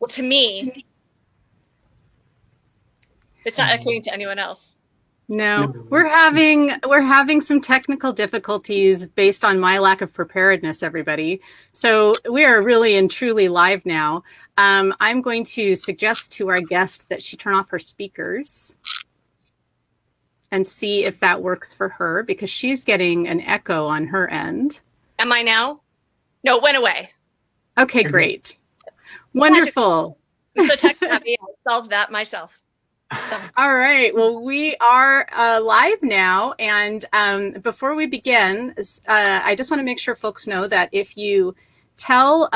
Well, to me, it's not echoing to anyone else. No, we're having some technical difficulties based on my lack of preparedness, everybody. So we are really and truly live now. I'm going to suggest to our guest that she turn off her speakers and see if that works for her because she's getting an echo on her end. Am I now? No, it went away. Okay, great. Wonderful. I'm so tech savvy. I solved that myself. So. All right. Well, we are live now. And before we begin, I just want to make sure folks know that if you tell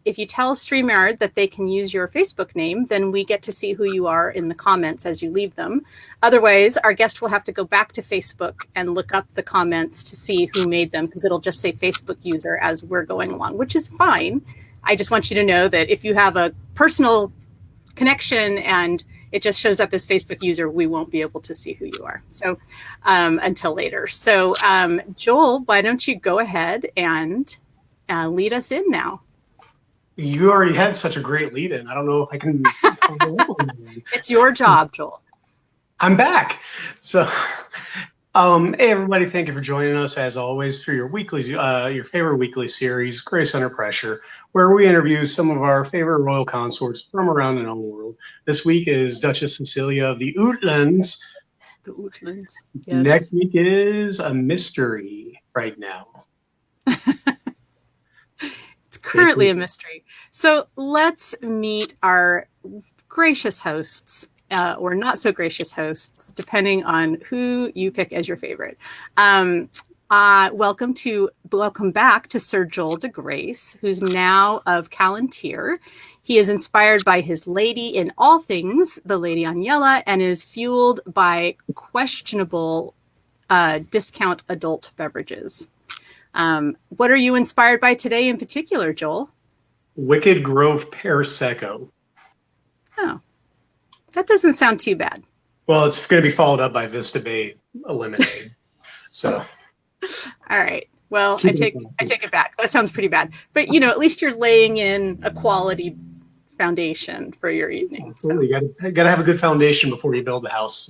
StreamYard that they can use your Facebook name, then we get to see who you are in the comments as you leave them. Otherwise, our guest will have to go back to Facebook and look up the comments to see who made them, because it'll just say Facebook user as we're going along, which is fine. I just want you to know that if you have a personal connection and it just shows up as Facebook user, we won't be able to see who you are. So until later. So Joel, why don't you go ahead and lead us in now? You already had such a great lead in. I don't know if I can. It's your job, Joel. I'm back. So, hey everybody, thank you for joining us as always for your favorite weekly series, Grace Under Pressure, where we interview some of our favorite royal consorts from around the known world. This week is Duchess Cecelia of the Outlands. The Outlands. Yes. Next week is a mystery right now. It's currently a mystery. So let's meet our gracious hosts, or not so gracious hosts, depending on who you pick as your favorite. Welcome back to Sir Joel de Grace, who's now of Callantyre. He is inspired by his lady in all things, the Lady Agnella, and is fueled by questionable discount adult beverages. What are you inspired by today in particular, Joel? Wicked Grove Pear Secco. Oh, that doesn't sound too bad. Well, it's going to be followed up by Vista Bay Lemonade. So. All right. Well, I take it back. That sounds pretty bad. But, at least you're laying in a quality foundation for your evening. Absolutely. So. You got to have a good foundation before you build the house,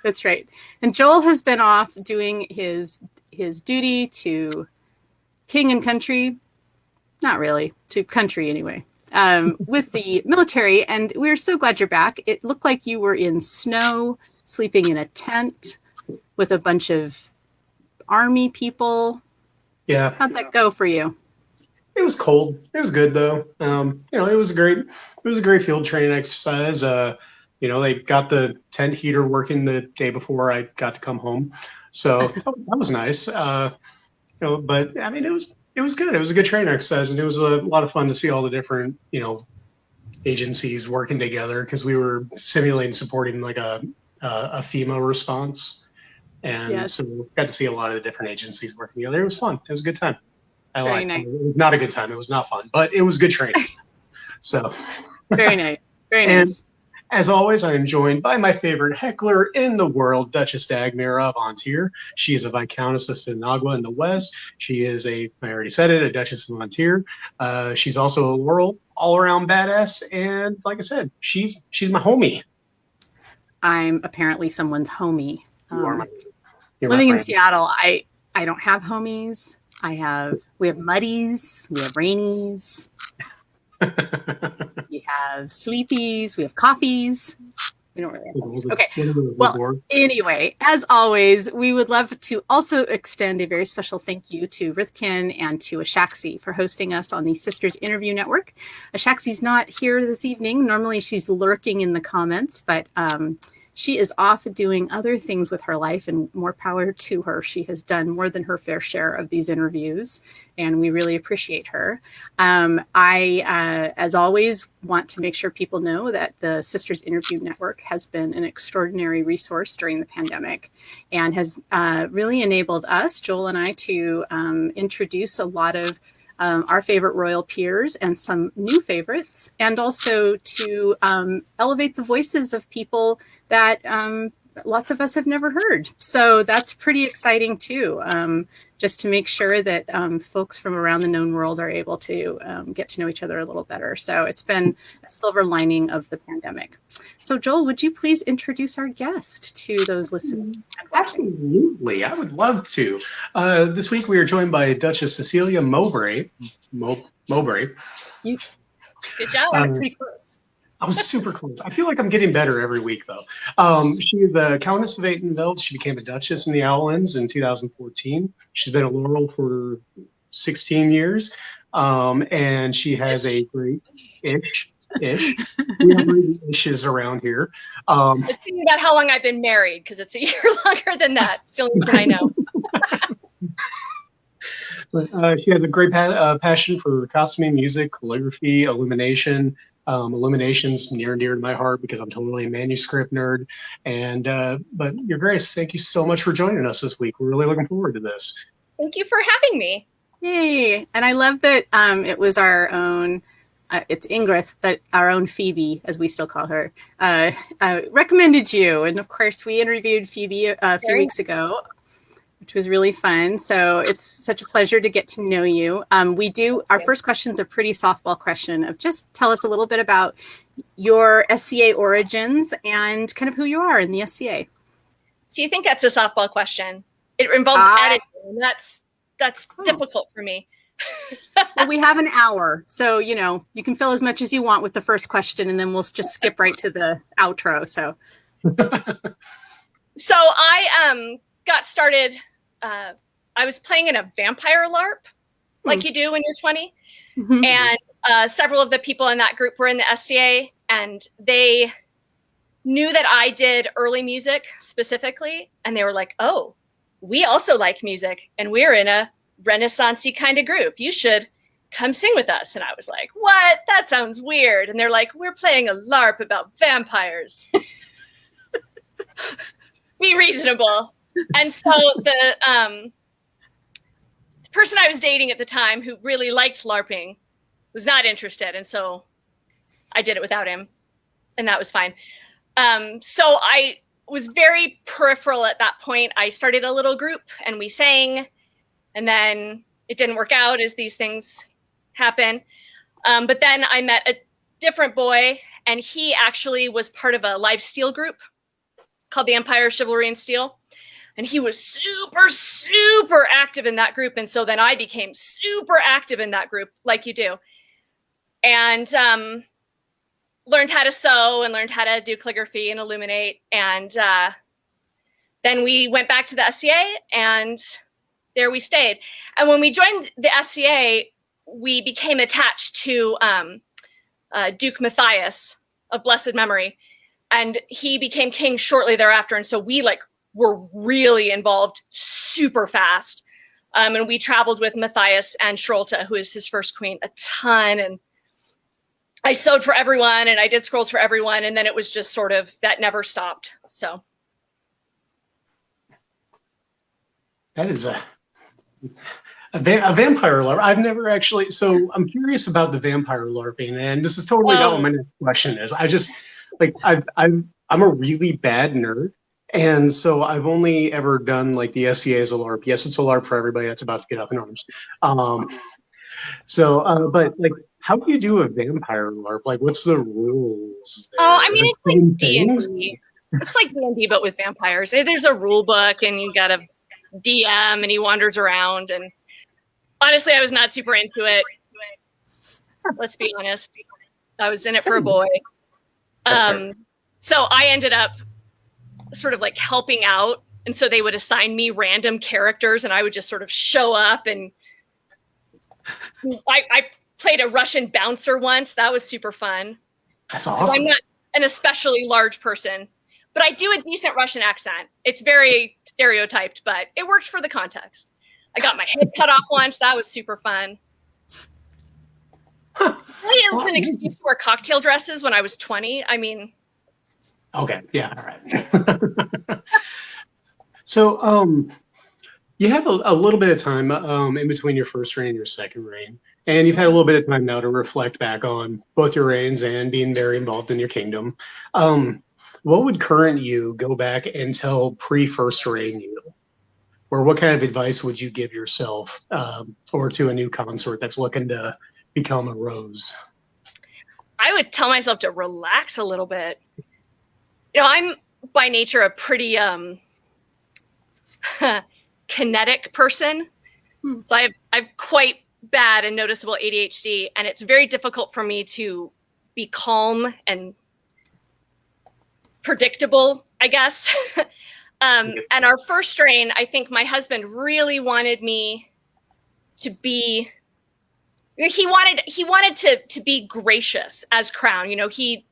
That's right. And Joel has been off doing his duty to king and country. Not really, to country anyway. With the military, and we're so glad you're back. It looked like you were in snow, sleeping in a tent with a bunch of army people. Yeah. How'd that go for you? It was cold. It was good though. It was a great field training exercise. They got the tent heater working the day before I got to come home. So that was nice. But I mean, it was good. It was a good training exercise, and it was a lot of fun to see all the different, agencies working together, because we were simulating supporting like a FEMA response. And So we got to see a lot of the different agencies working together. It was fun. It was a good time. Very nice. It was not a good time. It was not fun, but it was good training. So very nice. Very nice. As always, I am joined by my favorite heckler in the world, Duchess Dagmara of Antir. She is a Viscountess of Sinagua in the West. She is I already said it, a Duchess of Antir. She's also a Laurel, all-around badass. And like I said, she's my homie. I'm apparently someone's homie. You're living in Seattle, I don't have homies. We have muddies, we have rainies. We have sleepies, we have coffees. We don't really have homies. Okay. Well, anyway, as always, we would love to also extend a very special thank you to Rithkin and to Ashaxi for hosting us on the Sisters Interview Network. Ashaxi's not here this evening. Normally she's lurking in the comments, but she is off doing other things with her life, and more power to her. She has done more than her fair share of these interviews, and we really appreciate her. As always, want to make sure people know that the Sisters Interview Network has been an extraordinary resource during the pandemic, and has really enabled us, Joel and I, to introduce a lot of our favorite royal peers and some new favorites, and also to elevate the voices of people that lots of us have never heard. So that's pretty exciting too. just to make sure that folks from around the known world are able to get to know each other a little better. So it's been a silver lining of the pandemic. So Joel, would you please introduce our guest to those listening and watching? Absolutely, I would love to. This week we are joined by Duchess Cecelia Mowbray. Mowbray. Good job. Pretty close. I was super close. I feel like I'm getting better every week, though. She is the Countess of Atenveld. She became a Duchess in the Outlands in 2014. She's been a Laurel for 16 years, and she has a great ish. We have really issues around here. I was thinking about how long I've been married because it's a year longer than that. It's the only thing I know. She has a great passion for costuming, music, calligraphy, illumination. Illumination's near and dear to my heart because I'm totally a manuscript nerd. And but Your Grace, thank you so much for joining us this week. We're really looking forward to this. Thank you for having me. Yay! And I love that it was our own. It's Ingrid, but our own Phoebe, as we still call her, recommended you. And of course, we interviewed Phoebe a few weeks ago, which was really fun. So it's such a pleasure to get to know you. Our first question is a pretty softball question of just tell us a little bit about your SCA origins and kind of who you are in the SCA. Do you think that's a softball question? It involves editing. That's difficult for me. Well, we have an hour, so you can fill as much as you want with the first question, and then we'll just skip right to the outro. So I got started. I was playing in a vampire LARP, like you do when you're 20, and several of the people in that group were in the SCA, and they knew that I did early music specifically, and they were like, "Oh, we also like music, and we're in a Renaissance-y kind of group. You should come sing with us." And I was like, "What? That sounds weird." And they're like, "We're playing a LARP about vampires." Be reasonable. And so the person I was dating at the time who really liked LARPing was not interested. And so I did it without him. And that was fine. So I was very peripheral at that point. I started a little group and we sang. And then it didn't work out, as these things happen. But then I met a different boy, and he actually was part of a live steel group called the Empire Chivalry and Steel. And he was super, super active in that group. And so then I became super active in that group, like you do. And learned how to sew and learned how to do calligraphy and illuminate. And then we went back to the SCA, and there we stayed. And when we joined the SCA, we became attached to Duke Matthias of blessed memory. And he became king shortly thereafter. And so we were really involved super fast. And we traveled with Matthias and Shrolta, who is his first queen, a ton. And I sewed for everyone and I did scrolls for everyone. And then it was just sort of, that never stopped. So. That is a vampire LARP. I've never actually, so I'm curious about the vampire LARPing, and this is totally not what my next question is. I just, I'm a really bad nerd, and so I've only ever done the SCA as a LARP. Yes, it's a LARP for everybody that's about to get up in arms. But how do you do a vampire LARP? What's the rules there? Oh, I mean, it's like D&D. It's like D&D, but with vampires. There's a rule book, and you got a DM, and he wanders around, and honestly, I was not super into it. Let's be honest. I was in it for a boy. So I ended up sort of helping out. And so they would assign me random characters and I would just sort of show up. And I played a Russian bouncer once. That was super fun. That's awesome. So I'm not an especially large person, but I do a decent Russian accent. It's very stereotyped, but it worked for the context. I got my head cut off once. That was super fun. Really, it was an excuse to wear cocktail dresses when I was 20. I mean. Okay. Yeah. All right. So, you have a little bit of time in between your first reign and your second reign, and you've had a little bit of time now to reflect back on both your reigns and being very involved in your kingdom. What would current you go back and tell pre-first reign you? or what kind of advice would you give yourself or to a new consort that's looking to become a rose? I would tell myself to relax a little bit. I'm by nature a pretty kinetic person. So I've quite bad and noticeable ADHD, and it's very difficult for me to be calm and predictable, I guess. And our first strain, I think my husband really wanted me to be, he wanted to be gracious as Crown. He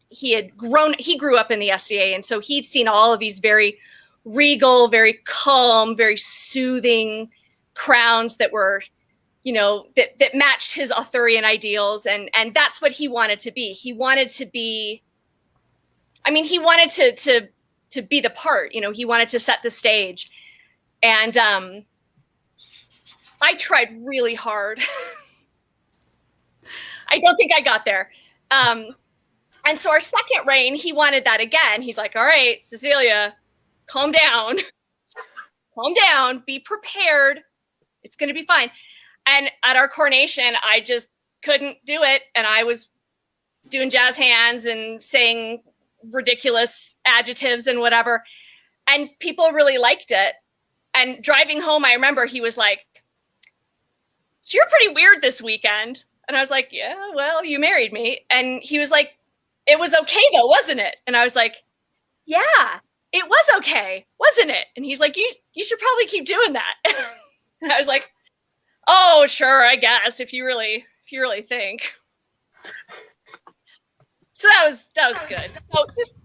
grew up in the SCA, and so he'd seen all of these very regal, very calm, very soothing crowns that were, that matched his Arthurian ideals, and that's what he wanted to be. He wanted to be, he wanted to be the part. He wanted to set the stage, and I tried really hard. I don't think I got there. And so our second reign, he wanted that again. He's like, all right, Cecelia, calm down. Calm down. Be prepared. It's going to be fine. And at our coronation, I just couldn't do it. And I was doing jazz hands and saying ridiculous adjectives and whatever. And people really liked it. And driving home, I remember he was like, so you're pretty weird this weekend. And I was like, yeah, well, you married me. And he was like, it was okay though, wasn't it? And I was like, yeah, it was okay, wasn't it? And he's like, you should probably keep doing that. And I was like, oh, sure, I guess, if you really think. So that was good. So just,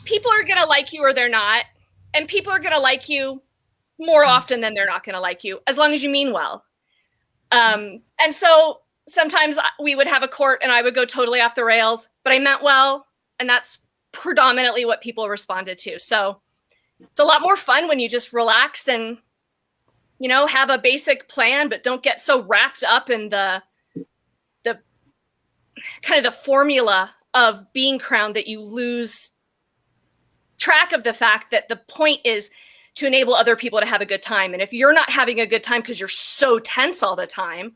people are gonna like you or they're not, and people are gonna like you more often than they're not gonna like you, as long as you mean well. And so sometimes we would have a court and I would go totally off the rails, but I meant well, and that's predominantly what people responded to. So it's a lot more fun when you just relax and, have a basic plan, but don't get so wrapped up in the kind of the formula of being crowned that you lose track of the fact that the point is to enable other people to have a good time. And if you're not having a good time because you're so tense all the time,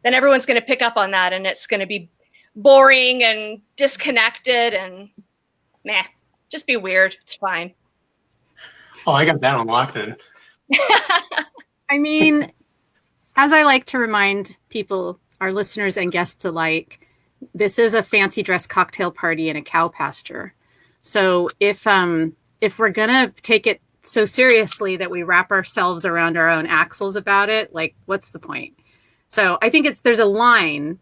then everyone's going to pick up on that, and it's going to be boring and disconnected and just be weird. It's fine. Oh, I got that on lock then. As I like to remind people, our listeners and guests alike, this is a fancy dress cocktail party in a cow pasture. So if we're going to take it so seriously that we wrap ourselves around our own axles about it, like, what's the point? So I think there's a line,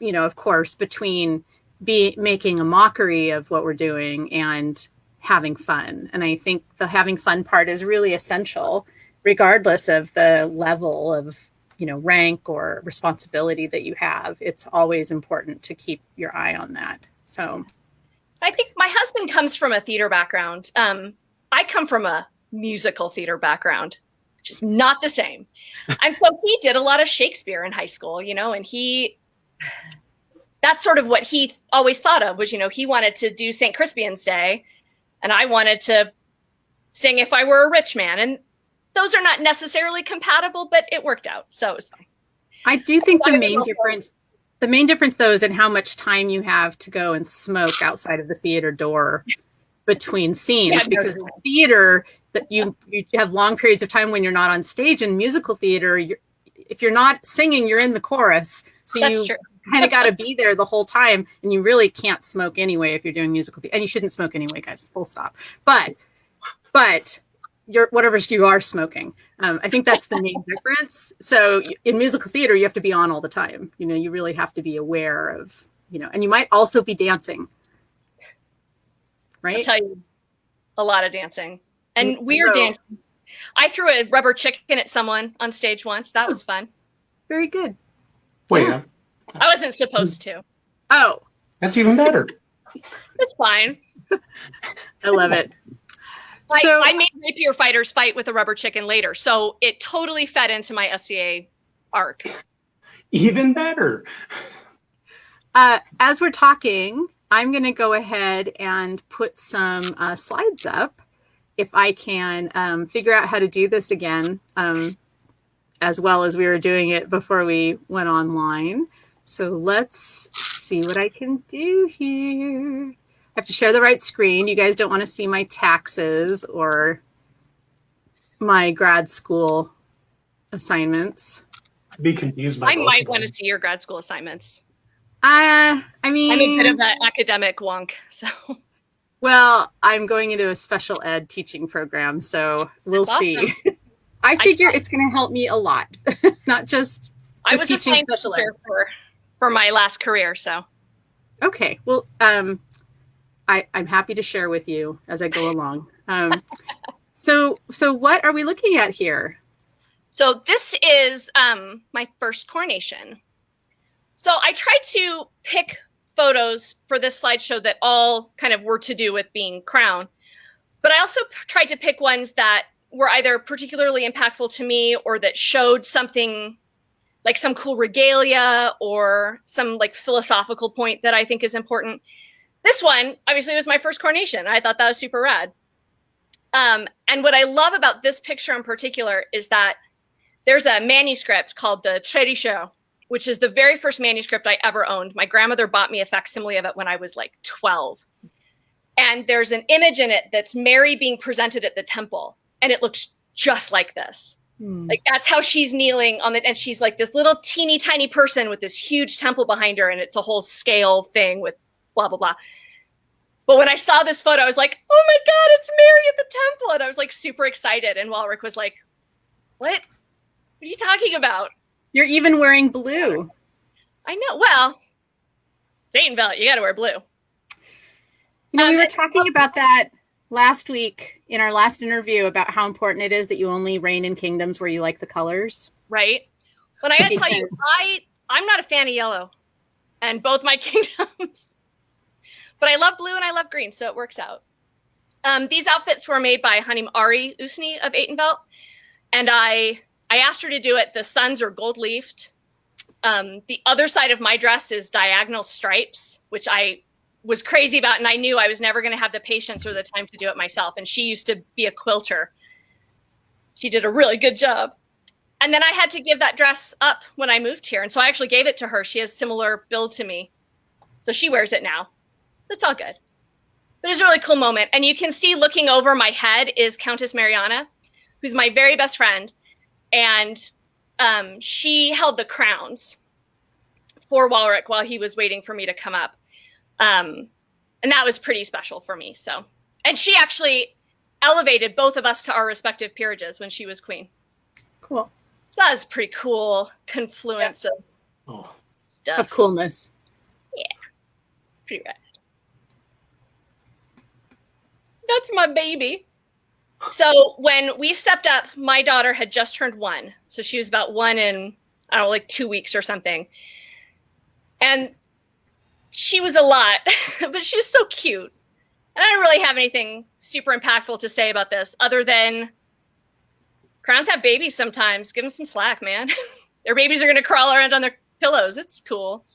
of course, between making a mockery of what we're doing and having fun. And I think the having fun part is really essential, regardless of the level of, rank or responsibility that you have. It's always important to keep your eye on that. So I think my husband comes from a theater background. I come from a musical theater background, which is not the same. And so he did a lot of Shakespeare in high school, and that's sort of what he always thought of was, he wanted to do St. Crispian's Day, and I wanted to sing If I Were a Rich Man. And those are not necessarily compatible, but it worked out. So it was fine. I do think the main difference though is in how much time you have to go and smoke outside of the theater door between scenes, because in theater that you have long periods of time when you're not on stage. In musical theater, if you're not singing, you're in the chorus. So you kind of got to be there the whole time, and you really can't smoke anyway if you're doing musical theater. And you shouldn't smoke anyway, guys, full stop. But whatever you are smoking. I think that's the main difference. So in musical theater, you have to be on all the time. You really have to be aware of, and you might also be dancing. Right? I'll tell you, a lot of dancing and weird dancing. I threw a rubber chicken at someone on stage once. That was fun. Very good. Wait, yeah. I wasn't supposed to. Oh, that's even better. It's fine. I love it. I made rapier fighters fight with a rubber chicken later, so it totally fed into my SCA arc. Even better. As we're talking, I'm going to go ahead and put some slides up. if I can figure out how to do this again, as well as we were doing it before we went online. So let's see what I can do here. I have to share the right screen. You guys don't want to see my taxes or my grad school assignments. I'd be confused by I both might of them. want to see your grad school assignments. I mean, I'm a bit of an academic wonk, so. Well, I'm going into a special ed teaching program, so we'll That's see. awesome. I figure it's going to help me a lot, not just I was a teaching science special ed. teacher for my last career, so. Okay, well, I'm happy to share with you as I go along. So what are we looking at here? So this is my first coronation. So I tried to pick photos for this slideshow that all kind of were to do with being crowned, but I also tried to pick ones that were either particularly impactful to me or that showed something like some cool regalia or some like philosophical point that I think is important. This one, obviously, was my first coronation. I thought that was super rad. And what I love about this picture in particular is that there's a manuscript called the Tradition, which is the very first manuscript I ever owned. My grandmother bought me a facsimile of it when I was like 12. And there's an image in it that's Mary being presented at the temple. And it looks just like this. Like that's how she's kneeling on it. And she's like this little teeny tiny person with this huge temple behind her. And it's a whole scale thing with blah, blah, blah. But when I saw this photo, I was like, oh my God, it's Mary at the temple. And I was like super excited. And Walrick was like, what? What are you talking about? You're even wearing blue. I know. Well, Satan belt, you got to wear blue. You know, we were talking about that last week in our last interview about how important it is that you only reign in kingdoms where you like the colors. Right. But I got to tell you, I'm not a fan of yellow and both my kingdoms. But I love blue and I love green, so it works out. These outfits were made by Hanim Ari Usni of Atenvelt, and I asked her to do it. The suns are gold leafed. The other side of my dress is diagonal stripes, which I was crazy about, and I knew I was never going to have the patience or the time to do it myself. And she used to be a quilter. She did a really good job. And then I had to give that dress up when I moved here, and so I actually gave it to her. She has similar build to me, so she wears it now. That's all good. But it's a really cool moment. And you can see looking over my head is Countess Mariana, who's my very best friend. And she held the crowns for Walrick while he was waiting for me to come up. And that was pretty special for me. So, and she actually elevated both of us to our respective peerages when she was queen. Cool. So that was pretty cool confluence of stuff. Of coolness. Yeah. Pretty rad. That's my baby. So when we stepped up, my daughter had just turned 1. So she was about 1 in, I don't know, like 2 weeks or something. And she was a lot, but she was so cute. And I don't really have anything super impactful to say about this other than crowns have babies sometimes. Give them some slack, man. Their babies are going to crawl around on their pillows. It's cool.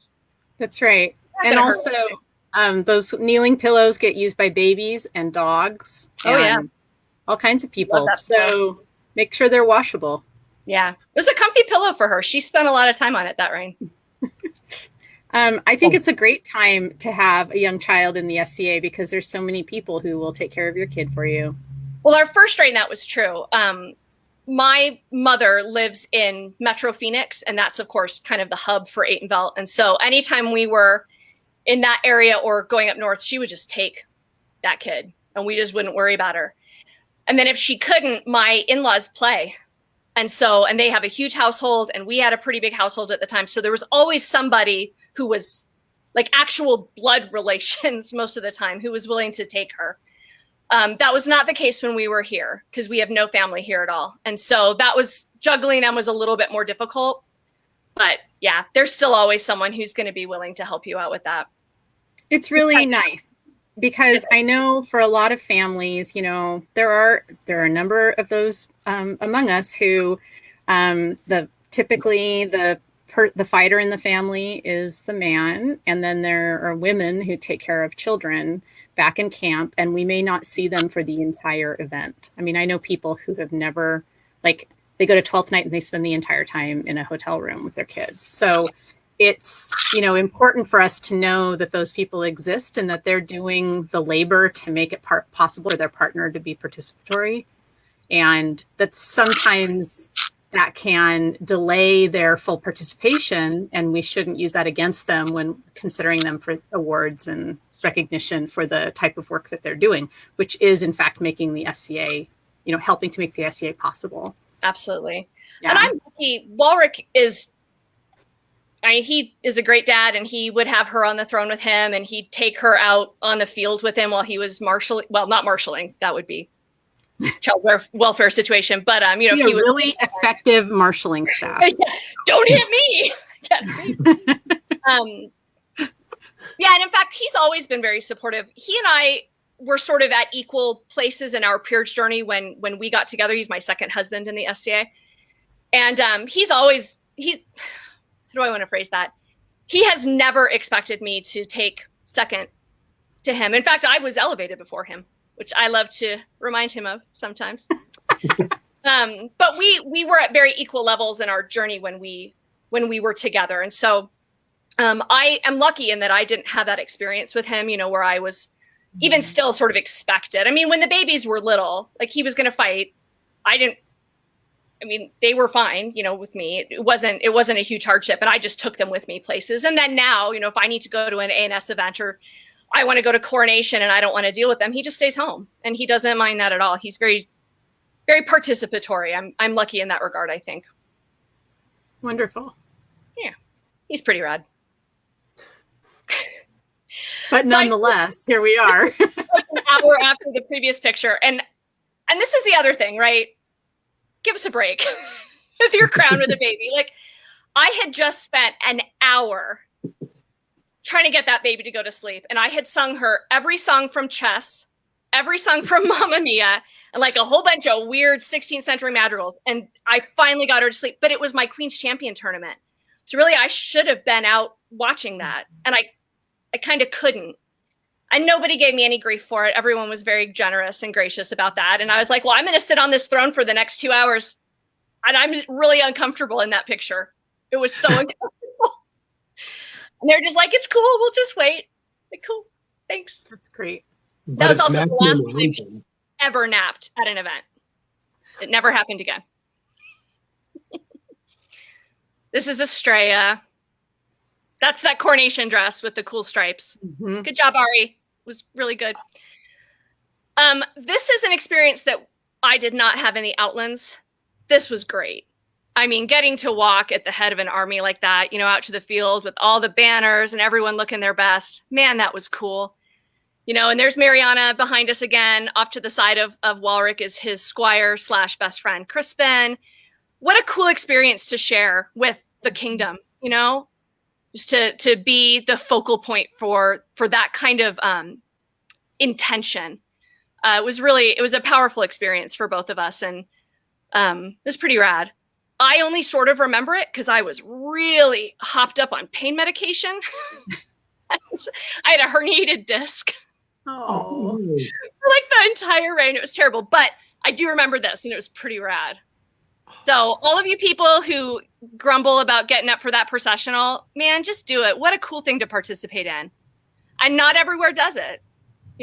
That's right. And also, those kneeling pillows get used by babies and dogs. Oh, yeah. All kinds of people. So make sure they're washable. Yeah. It was a comfy pillow for her. She spent a lot of time on it that rain. I think it's a great time to have a young child in the SCA because there's so many people who will take care of your kid for you. Well, our first reign, that was true. My mother lives in Metro Phoenix, and that's, of course, kind of the hub for Atenvelt. And so anytime we were in that area or going up north, she would just take that kid, and we just wouldn't worry about her. And then if she couldn't, my in-laws play. And they have a huge household, and we had a pretty big household at the time. So there was always somebody who was like actual blood relations most of the time who was willing to take her. That was not the case when we were here because we have no family here at all. And so that was juggling them was a little bit more difficult. But yeah, there's still always someone who's going to be willing to help you out with that. It's really nice because I know for a lot of families, you know, there are a number of those among us who typically the the fighter in the family is the man, and then there are women who take care of children back in camp, and we may not see them for the entire event. I mean, I know people who have never, like, they go to 12th night and they spend the entire time in a hotel room with their kids. So it's, important for us to know that those people exist and that they're doing the labor to make it possible for their partner to be participatory. And that sometimes that can delay their full participation, and we shouldn't use that against them when considering them for awards and recognition for the type of work that they're doing, which is in fact making the SCA, helping to make the SCA possible. Absolutely. Yeah. And I'm lucky. Walrick he is a great dad, and he would have her on the throne with him, and he'd take her out on the field with him while he was marshalling. Well, not marshalling. That would be child welfare situation. But, he was really effective marshalling staff. Yeah, don't hit me. Yeah. And in fact, he's always been very supportive. He and I were sort of at equal places in our peerage journey when we got together. He's my second husband in the SCA. And how do I want to phrase that? He has never expected me to take second to him. In fact, I was elevated before him, which I love to remind him of sometimes. But we were at very equal levels in our journey when we were together. And so I am lucky in that I didn't have that experience with him, where I was even still sort of expected. I mean, when the babies were little, like he was going to fight, they were fine, with me. It wasn't a huge hardship, and I just took them with me places. And then now, if I need to go to an A&S event or I want to go to coronation and I don't want to deal with them, he just stays home, and he doesn't mind that at all. He's very, very participatory. I'm lucky in that regard, I think. Wonderful. Yeah, he's pretty rad. But nonetheless, here we are. An hour after the previous picture, and this is the other thing, right? Give us a break with your crown with a baby. Like, I had just spent an hour trying to get that baby to go to sleep, and I had sung her every song from Chess, every song from Mamma Mia, and like a whole bunch of weird 16th century madrigals, and I finally got her to sleep. But it was my Queen's Champion tournament, so really I should have been out watching that, and I kind of couldn't. And nobody gave me any grief for it. Everyone was very generous and gracious about that. And I was like, well, I'm going to sit on this throne for the next 2 hours. And I'm really uncomfortable in that picture. It was so uncomfortable. And they're just like, it's cool. We'll just wait. Like, cool. Thanks. That's great. That was also the last time she ever napped at an event. It never happened again. This is Estrella. That's that coronation dress with the cool stripes. Mm-hmm. Good job, Ari. It was really good. This is an experience that I did not have in the Outlands. This was great. I mean, getting to walk at the head of an army like that, out to the field with all the banners and everyone looking their best. Man, that was cool. And there's Mariana behind us again. Off to the side of Walrick is his squire / best friend, Crispin. What a cool experience to share with the kingdom, just to be the focal point for that kind of intention. It was a powerful experience for both of us, and it was pretty rad. I only sort of remember it because I was really hopped up on pain medication. I had a herniated disc. Oh, for like the entire reign. It was terrible, but I do remember this, and it was pretty rad. So all of you people who grumble about getting up for that processional, man, just do it. What a cool thing to participate in. And not everywhere does it.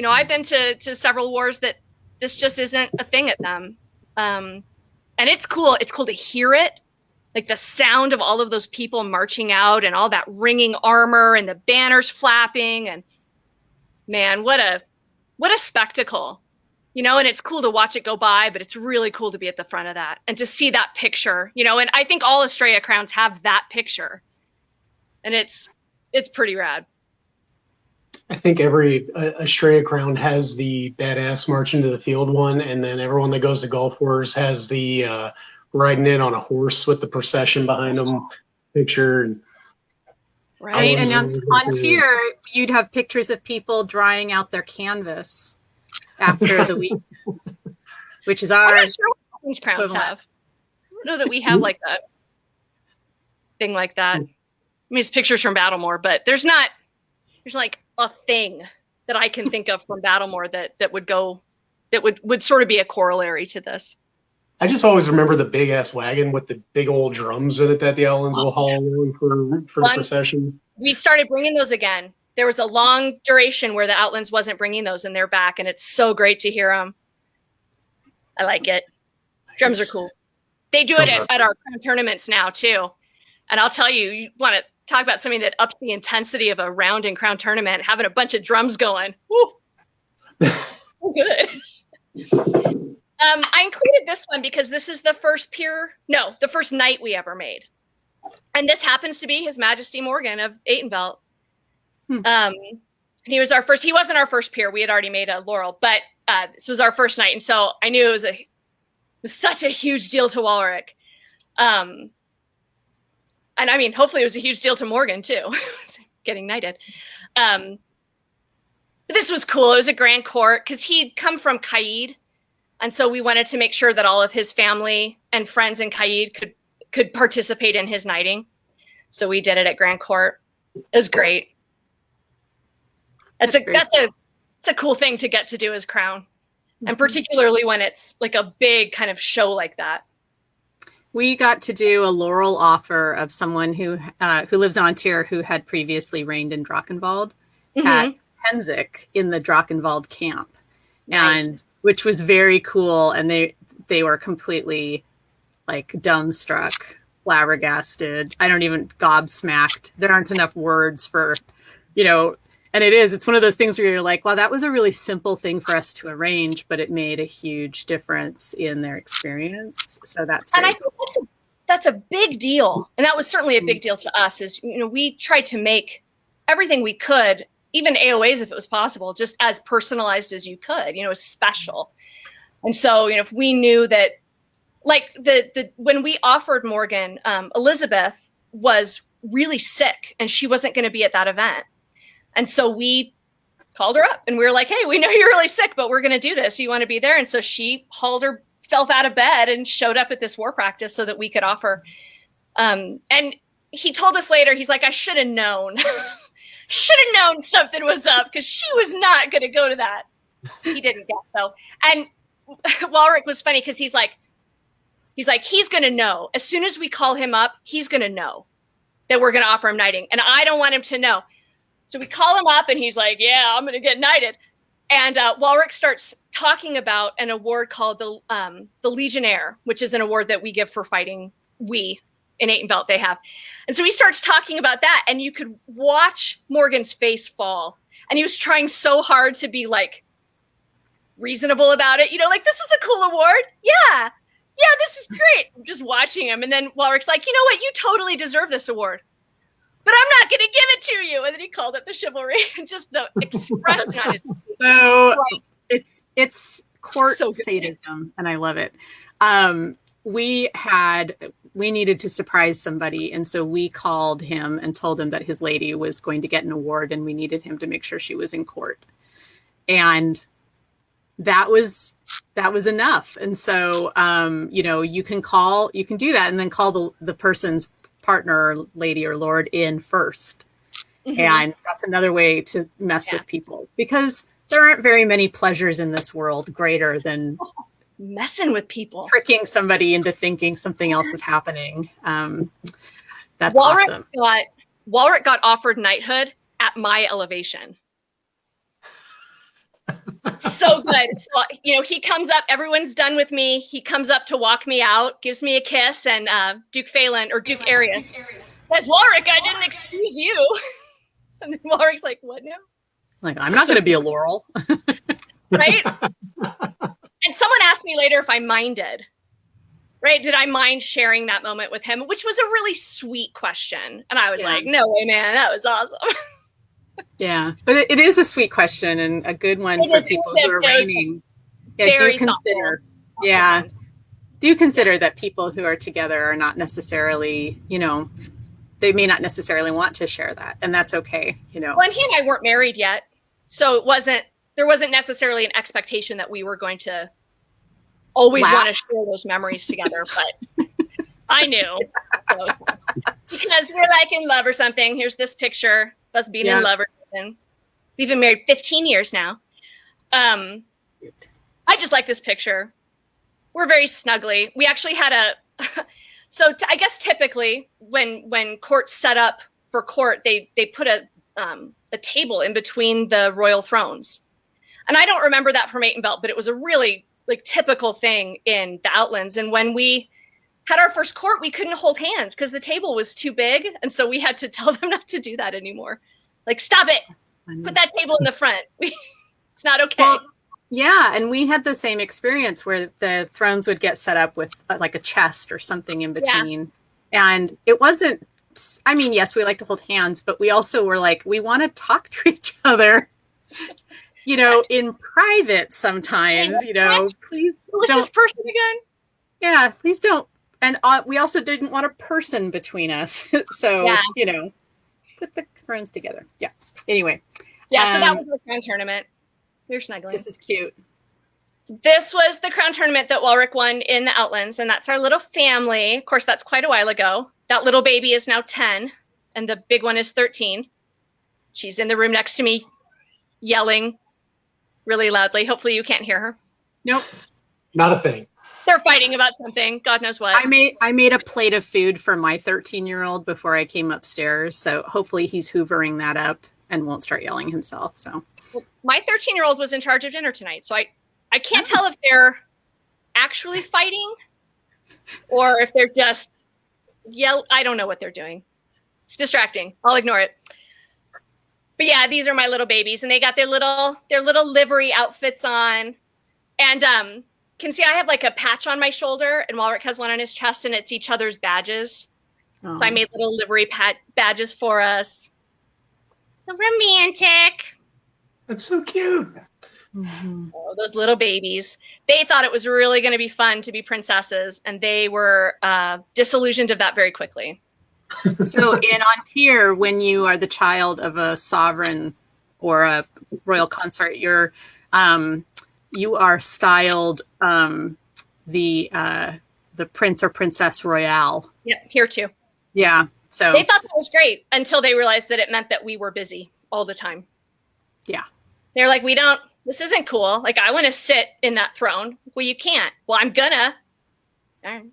I've been to several wars that this just isn't a thing at them. And it's cool. It's cool to hear it. Like the sound of all of those people marching out and all that ringing armor and the banners flapping. And man, what a spectacle. And it's cool to watch it go by, but it's really cool to be at the front of that and to see that picture, and I think all Estrella crowns have that picture, and it's pretty rad. I think every Estrella crown has the badass march into the field one, and then everyone that goes to Gulf Wars has the riding in on a horse with the procession behind them picture. Right, and on tier, you'd have pictures of people drying out their canvas after the week, which is our. I'm not sure what these crowns have. I don't know that we have like that. thing like that. I mean, it's pictures from Battlemore, but there's like a thing that I can think of from Battlemore that would sort of be a corollary to this. I just always remember the big ass wagon with the big old drums in it that the Outlands will haul along for the procession. We started bringing those again. There was a long duration where the Outlands wasn't bringing those, and they're back, and it's so great to hear them. I like it. Drums are cool. They do it at our tournaments now too. And I'll tell you, you want to talk about something that ups the intensity of a round in Crown Tournament, having a bunch of drums going. Woo! Good. I included this one because this is the first night we ever made. And this happens to be His Majesty Morgan of Atenvelt. He wasn't our first peer. We had already made a laurel, but this was our first night. And so I knew it was such a huge deal to Walrick. And I mean, hopefully it was a huge deal to Morgan too, getting knighted. But this was cool. It was a grand court because he'd come from Caid. And so we wanted to make sure that all of his family and friends in Caid could participate in his knighting. So we did it at Grand Court. It was great. That's a cool thing to get to do as Crown. And particularly when it's like a big kind of show like that. We got to do a laurel offer of someone who lives on Ontario who had previously reigned in Drachenwald at Pennsic in the Drachenwald camp. Nice. And which was very cool. And they were completely like dumbstruck, flabbergasted. Gobsmacked. There aren't enough words for, and it's one of those things where you're like, wow, that was a really simple thing for us to arrange, but it made a huge difference in their experience. So that's very cool. I think that's a big deal. And that was certainly a big deal to us is, we tried to make everything we could, even AOAs if it was possible, just as personalized as you could, special. And so, if we knew that, like when we offered Morgan, Elizabeth was really sick and she wasn't going to be at that event. And so we called her up and we were like, hey, we know you're really sick, but we're going to do this. You want to be there? And so she hauled herself out of bed and showed up at this war practice so that we could offer. And he told us later, he's like, I should have known. Should have known something was up because she was not going to go to that. He didn't get so. And Walrick was funny because he's like, he's going to know. As soon as we call him up, he's going to know that we're going to offer him knighting. And I don't want him to know. So we call him up and he's like, yeah, I'm going to get knighted. And Walrick starts talking about an award called the Legionnaire, which is an award that we give for fighting. In Atenvelt they have. And so he starts talking about that and you could watch Morgan's face fall. And he was trying so hard to be like reasonable about it. Like, this is a cool award. Yeah, this is great. I'm just watching him. And then Walrick's like, you know what? You totally deserve this award. But I'm not going to give it to you. And then he called up the chivalry and just the expression on his face. So it's court sadism and I love it. We needed to surprise somebody. And so we called him and told him that his lady was going to get an award and we needed him to make sure she was in court. And that was enough. And so, you can do that and then call the person's partner, or lady or lord in first. And that's another way to mess with people because there aren't very many pleasures in this world greater than messing with people, tricking somebody into thinking something else is happening. That's awesome. Walrick got offered knighthood at my elevation. So good. So, he comes up, everyone's done with me. He comes up to walk me out, gives me a kiss, and Duke Phelan or Duke Arius says, Walrick, I didn't excuse you. And then Walrick's like, what now? Like, I'm not going to be a laurel. Right? And someone asked me later if I minded, right? Did I mind sharing that moment with him? Which was a really sweet question. And I was like, no way, man, that was awesome. Yeah, but it is a sweet question and a good one for people who are reigning. Yeah, do consider that people who are together are not necessarily, they may not necessarily want to share that, and that's okay, Well, and he and I weren't married yet, so there wasn't necessarily an expectation that we were going to always want to share those memories together, but I knew. So. Because we're like in love or something. Here's this picture of us being in love or something. We've been married 15 years now. I just like this picture. We're very snuggly. We actually had I guess typically when court's set up for court, they put a table in between the royal thrones. And I don't remember that from Eight and Belt, but it was a really like typical thing in the Outlands. And when we had our first court, we couldn't hold hands because the table was too big. And so we had to tell them not to do that anymore. Like, stop it. Put that table in the front. It's not okay. Well, yeah, and we had the same experience where the thrones would get set up with like a chest or something in between. Yeah. And it wasn't, I mean, yes, we like to hold hands, but we also were like, we want to talk to each other, you know, in private sometimes, you know, please don't. This person again? Yeah, please don't. And we also didn't want a person between us. So, you know, put the thrones together. Yeah. Anyway. Yeah, so that was the crown tournament. You're snuggling. This is cute. This was the crown tournament that Walrick won in the Outlands, and that's our little family. Of course, that's quite a while ago. That little baby is now 10, and the big one is 13. She's in the room next to me, yelling really loudly. Hopefully you can't hear her. Nope. Not a thing. They're fighting about something. God knows what. I made a plate of food for my 13-year-old before I came upstairs, so hopefully he's hoovering that up and won't start yelling himself. So my 13-year-old was in charge of dinner tonight, so I can't tell if they're actually fighting or if they're just I don't know what they're doing. It's distracting. I'll ignore it. But yeah, these are my little babies, and they got their little livery outfits on. And can see I have like a patch on my shoulder, and Walrick has one on his chest, and it's each other's badges. Oh. So I made little livery badges for us. So romantic. That's so cute. Mm-hmm. Oh, those little babies. They thought it was really going to be fun to be princesses, and they were disillusioned of that very quickly. So in Ontier, when you are the child of a sovereign or a royal consort, you are styled the prince or princess royale. Yep, here too. Yeah. So they thought that was great until they realized that it meant that we were busy all the time. Yeah. They're like, this isn't cool. Like, I want to sit in that throne. Well, you can't. Well, I'm gonna. All right.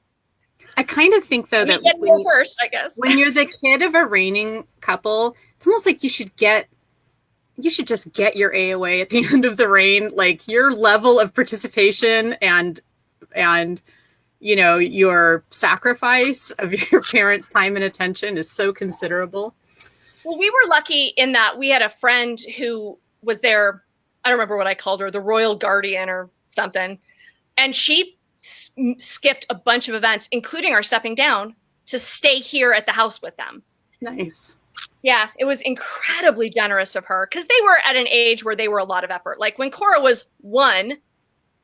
I kind of think, though, that first, I guess. When you're the kid of a reigning couple, it's almost like you should just get your AOA at the end of the reign. Like, your level of participation and you know, your sacrifice of your parents' time and attention is so considerable. Well, we were lucky in that we had a friend who was there. I don't remember what I called her, the royal guardian or something. And she skipped a bunch of events, including our stepping down, to stay here at the house with them. Nice. Yeah, it was incredibly generous of her because they were at an age where they were a lot of effort. Like when Cora was 1,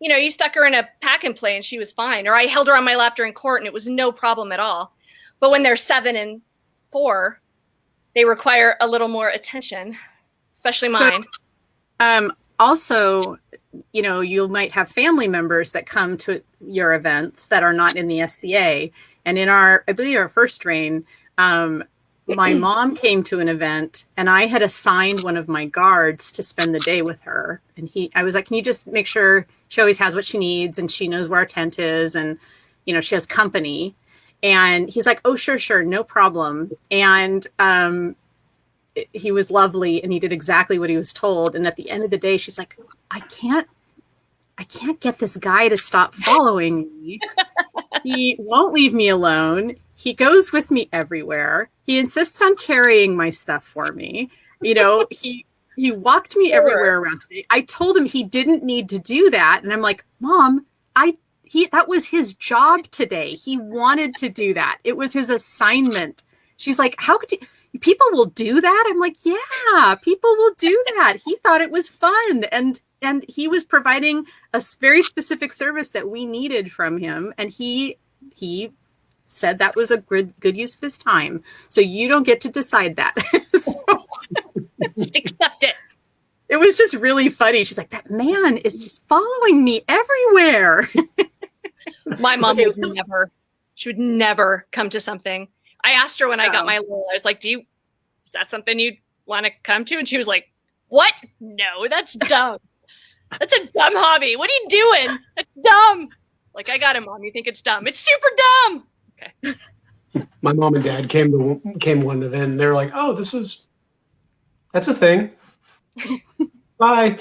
you know, you stuck her in a pack and play and she was fine. Or I held her on my lap during court and it was no problem at all. But when they're 7 and 4, they require a little more attention, especially mine. So, also, you know, you might have family members that come to your events that are not in the SCA. And in I believe our first reign, my mom came to an event and I had assigned one of my guards to spend the day with her. And I was like, can you just make sure she always has what she needs and she knows where our tent is and, you know, she has company. And he's like, oh, sure, no problem. And he was lovely and he did exactly what he was told. And at the end of the day, she's like, I can't get this guy to stop following me. He won't leave me alone. He goes with me everywhere. He insists on carrying my stuff for me. You know, he walked me everywhere around today. I told him he didn't need to do that. And I'm like, Mom, that was his job today. He wanted to do that. It was his assignment. She's like, how could people will do that? I'm like, yeah, people will do that. He thought it was fun. And he was providing a very specific service that we needed from him. And he said that was a good use of his time. So you don't get to decide that. So, just accept it. It was just really funny. She's like, that man is just following me everywhere. My mom would never come to something. I asked her when I got my Laurel, I was like, is that something you'd want to come to? And she was like, what? No, that's dumb. That's a dumb hobby. What are you doing? That's dumb. Like, I got it, Mom. You think it's dumb? It's super dumb. Okay. My mom and dad came one event, and they're like, oh, that's a thing. Bye.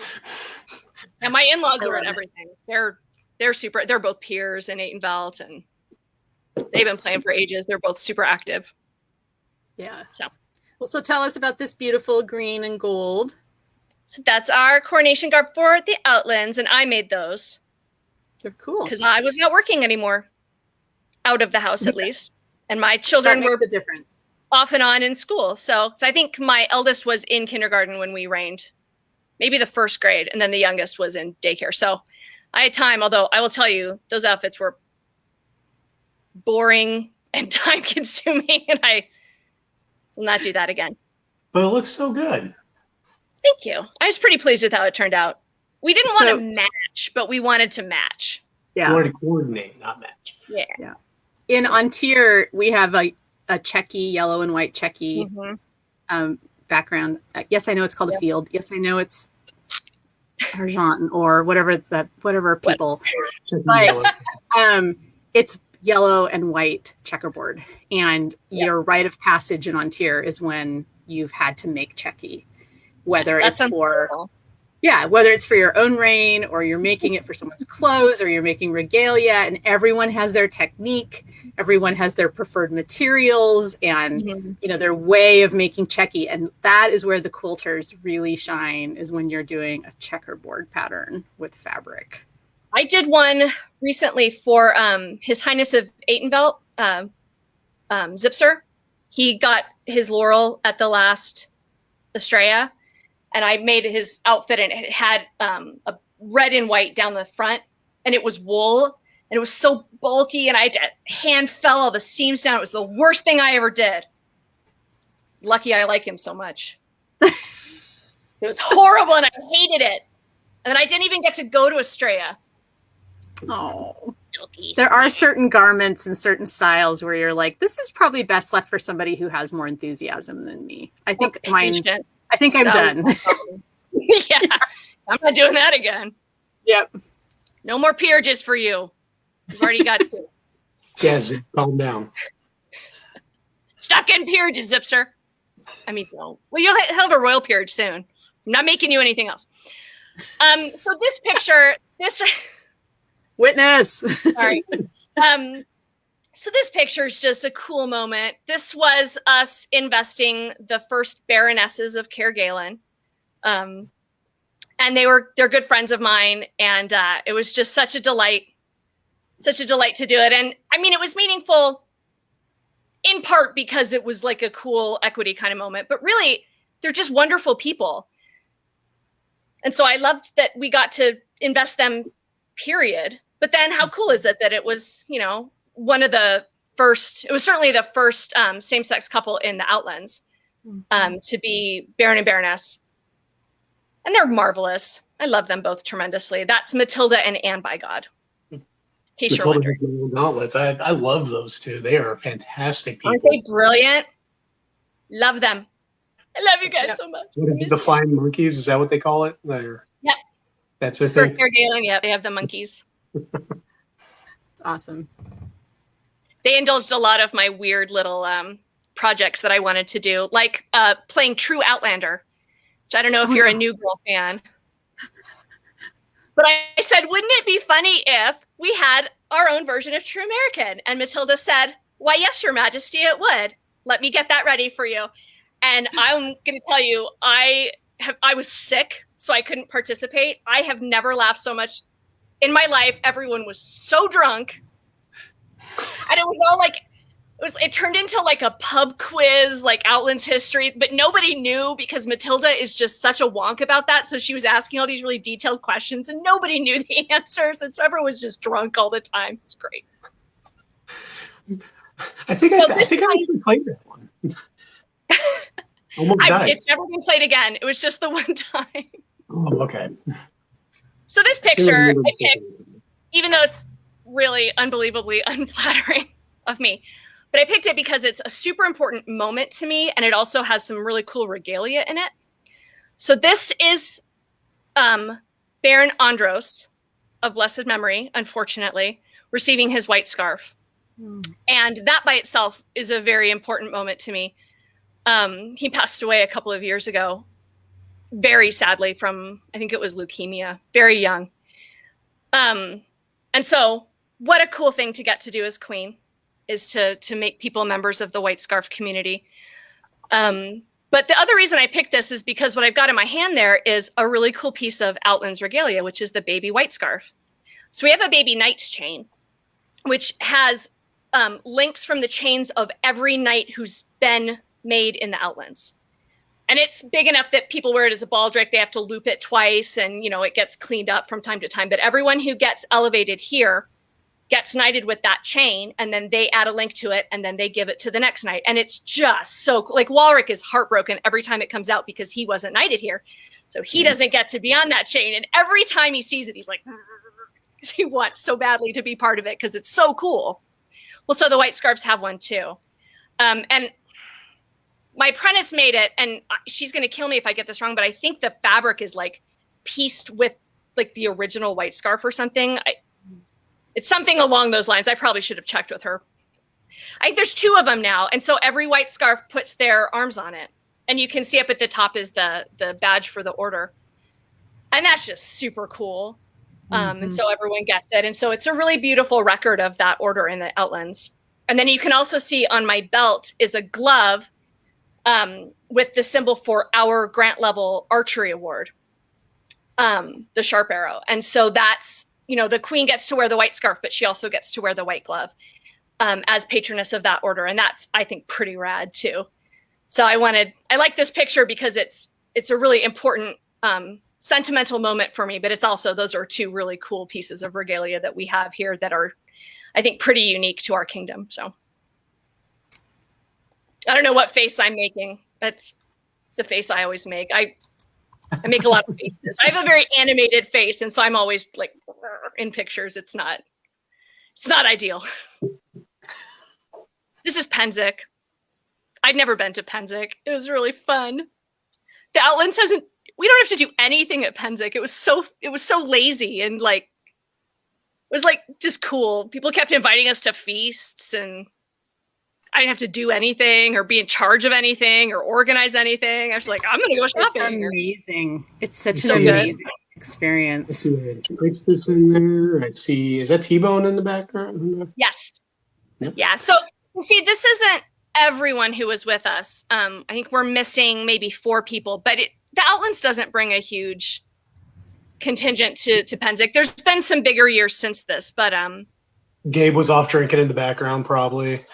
And my in-laws are at everything. They're super. They're both peers in 8 and Belt, and they've been playing for ages. They're both super active. Yeah. So, well, so tell us about this beautiful green and gold. So that's our coronation garb for the Outlands, and I made those. They're cool because I was not working anymore, out of the house at least, and my children were the difference. Off and on in school. So I think my eldest was in kindergarten when we reigned, maybe the 1st grade, and then the youngest was in daycare. So I had time, although I will tell you, those outfits were boring and time-consuming, and I will not do that again. But it looks so good. Thank you. I was pretty pleased with how it turned out. We didn't want to match, but we wanted to match. Yeah. We wanted to coordinate, not match. Yeah. In Ontier, we have a checky, yellow and white checky background. Yes, I know it's called a field. Yes, I know it's argent or whatever people. But it's yellow and white checkerboard. And your rite of passage in Ontier is when you've had to make checky. Whether it's for your own reign, or you're making it for someone's clothes, or you're making regalia, and everyone has their technique, everyone has their preferred materials, and their way of making checky. And that is where the quilters really shine, is when you're doing a checkerboard pattern with fabric. I did one recently for His Highness of 8 and Belt, Zipser. He got his laurel at the last Estrella. And I made his outfit, and it had a red and white down the front, and it was wool, and it was so bulky, and I had to hand fell all the seams down. It was the worst thing I ever did. Lucky I like him so much. It was horrible, and I hated it. And then I didn't even get to go to Estrella. Oh, there are certain garments and certain styles where you're like, this is probably best left for somebody who has more enthusiasm than me. I think I'm done. Yeah, I'm not doing that again. Yep. No more peerages for you. You've already got 2. Yes, calm down. Stop getting peerages, Zipser. I mean, no. Well, you'll have a royal peerage soon. I'm not making you anything else. So this picture, witness. Sorry. So this picture is just a cool moment. This was us investing the first baronesses of Cairgalen. And they're good friends of mine. And it was just such a delight to do it. And I mean, it was meaningful in part because it was like a cool equity kind of moment, but really they're just wonderful people. And so I loved that we got to invest them, period. But then how cool is it that it was, one of the first, it was certainly the first same-sex couple in the Outlands to be Baron and Baroness. And they're marvelous. I love them both tremendously. That's Matilda and Anne by God. In case you're wondering. Gauntlets. I love those two. They are fantastic people. Aren't they brilliant? Love them. I love you guys so much. What is it, the flying monkeys? Is that what they call it? Yep. That's their For thing. Cairgalen, yeah, they have the monkeys. It's awesome. They indulged a lot of my weird little projects that I wanted to do, like playing True Outlander, which I don't know if you're a New Girl fan. But I said, wouldn't it be funny if we had our own version of True American? And Matilda said, why, yes, Your Majesty, it would. Let me get that ready for you. And I'm going to tell you, I was sick, so I couldn't participate. I have never laughed so much in my life. Everyone was so drunk. And it was all like, it turned into like a pub quiz, like Outlands history, but nobody knew because Matilda is just such a wonk about that. So she was asking all these really detailed questions and nobody knew the answers. And so everyone was just drunk all the time. It's great. I think I even played that one. Almost died. It's never been played again. It was just the one time. Oh, okay. So this picture I picked, even though it's really unbelievably unflattering of me, But I picked it because it's a super important moment to me, and it also has some really cool regalia in it. So this is Baron Andros of blessed memory, unfortunately, receiving his white scarf. And that by itself is a very important moment to me. He passed away a couple of years ago, very sadly, from, I think it was leukemia, very young. And so what a cool thing to get to do as queen is to make people members of the white scarf community. But the other reason I picked this is because what I've got in my hand there is a really cool piece of Outlands regalia, which is the baby white scarf. So we have a baby knight's chain, which has links from the chains of every knight who's been made in the Outlands. And it's big enough that people wear it as a baldric. They have to loop it twice, and, you know, it gets cleaned up from time to time. But everyone who gets elevated here gets knighted with that chain, and then they add a link to it, and then they give it to the next knight. And it's just so cool. Like, Walric is heartbroken every time it comes out because he wasn't knighted here. So he doesn't get to be on that chain. And every time he sees it, he's like, he wants so badly to be part of it because it's so cool. Well, so the white scarves have one too. And my apprentice made it, and she's going to kill me if I get this wrong, but I think the fabric is like pieced with like the original white scarf or something. It's something along those lines. I probably should have checked with her. I think there's 2 of them now. And so every white scarf puts their arms on it. And you can see up at the top is the badge for the order. And that's just super cool. And so everyone gets it. And so it's a really beautiful record of that order in the Outlands. And then you can also see on my belt is a glove with the symbol for our grant level archery award, the sharp arrow. And so that's, you know, the queen gets to wear the white scarf, but she also gets to wear the white glove as patroness of that order. And that's, I think, pretty rad too. So I like this picture because it's a really important sentimental moment for me, but it's also, those are 2 really cool pieces of regalia that we have here that are, I think, pretty unique to our kingdom. So I don't know what face I'm making. That's the face I always make. I make a lot of faces. I have a very animated face, and so I'm always like in pictures. It's not ideal. This is Pennsic. I'd never been to Pennsic. It was really fun. The Outlands we don't have to do anything at Pennsic. It was so lazy, and like, it was like just cool. People kept inviting us to feasts, and I didn't have to do anything or be in charge of anything or organize anything. I was like, I'm going to go shopping. It's amazing. It's such an amazing experience. Duchess in there. I see. Is that T-Bone in the background? Yes. Yep. Yeah. So see, this isn't everyone who was with us. I think we're missing maybe 4 people, but the Outlands doesn't bring a huge contingent to Pennsic. There's been some bigger years since this, but Gabe was off drinking in the background, probably.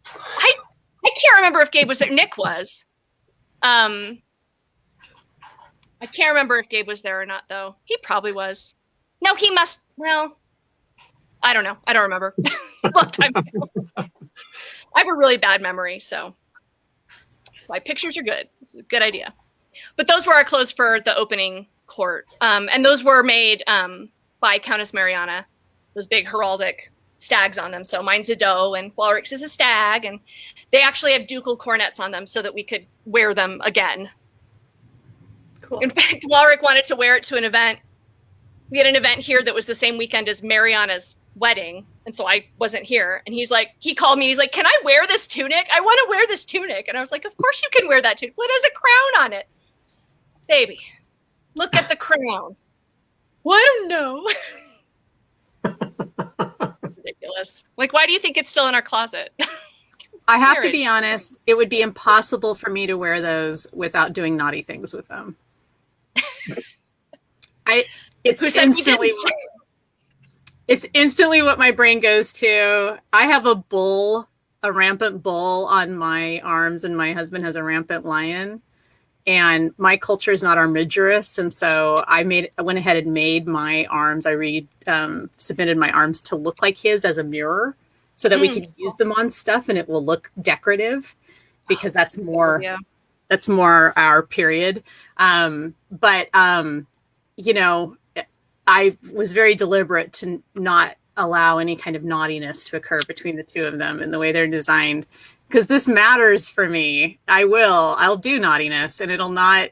I can't remember if Gabe was there. Nick was. I can't remember if Gabe was there or not, though. He probably was. No, he must. Well, I don't know. I don't remember. A long time ago. I have a really bad memory, so my pictures are good. It's a good idea. But those were our clothes for the opening court. And those were made by Countess Mariana, those big heraldic stags on them. So mine's a doe and Walric's is a stag. And they actually have ducal cornets on them so that we could wear them again. Cool. In fact, Walric wanted to wear it to an event. We had an event here that was the same weekend as Mariana's wedding. And so I wasn't here. And he called me. He's like, can I wear this tunic? I want to wear this tunic. And I was like, of course you can wear that tunic. Well, it has a crown on it. Baby, look at the crown. Well, I don't know. Ridiculous. Like, why do you think it's still in our closet? I have to be honest, it would be impossible for me to wear those without doing naughty things with them. It's instantly what my brain goes to. I have a rampant bull on my arms, and my husband has a rampant lion. And my culture is not armigerous, and so I went ahead and made my arms. Submitted my arms to look like his as a mirror, so that we can use them on stuff, and it will look decorative, because that's more our period. You know, I was very deliberate to not allow any kind of naughtiness to occur between the two of them in the way they're designed. Because this matters for me. I'll do naughtiness, and it'll not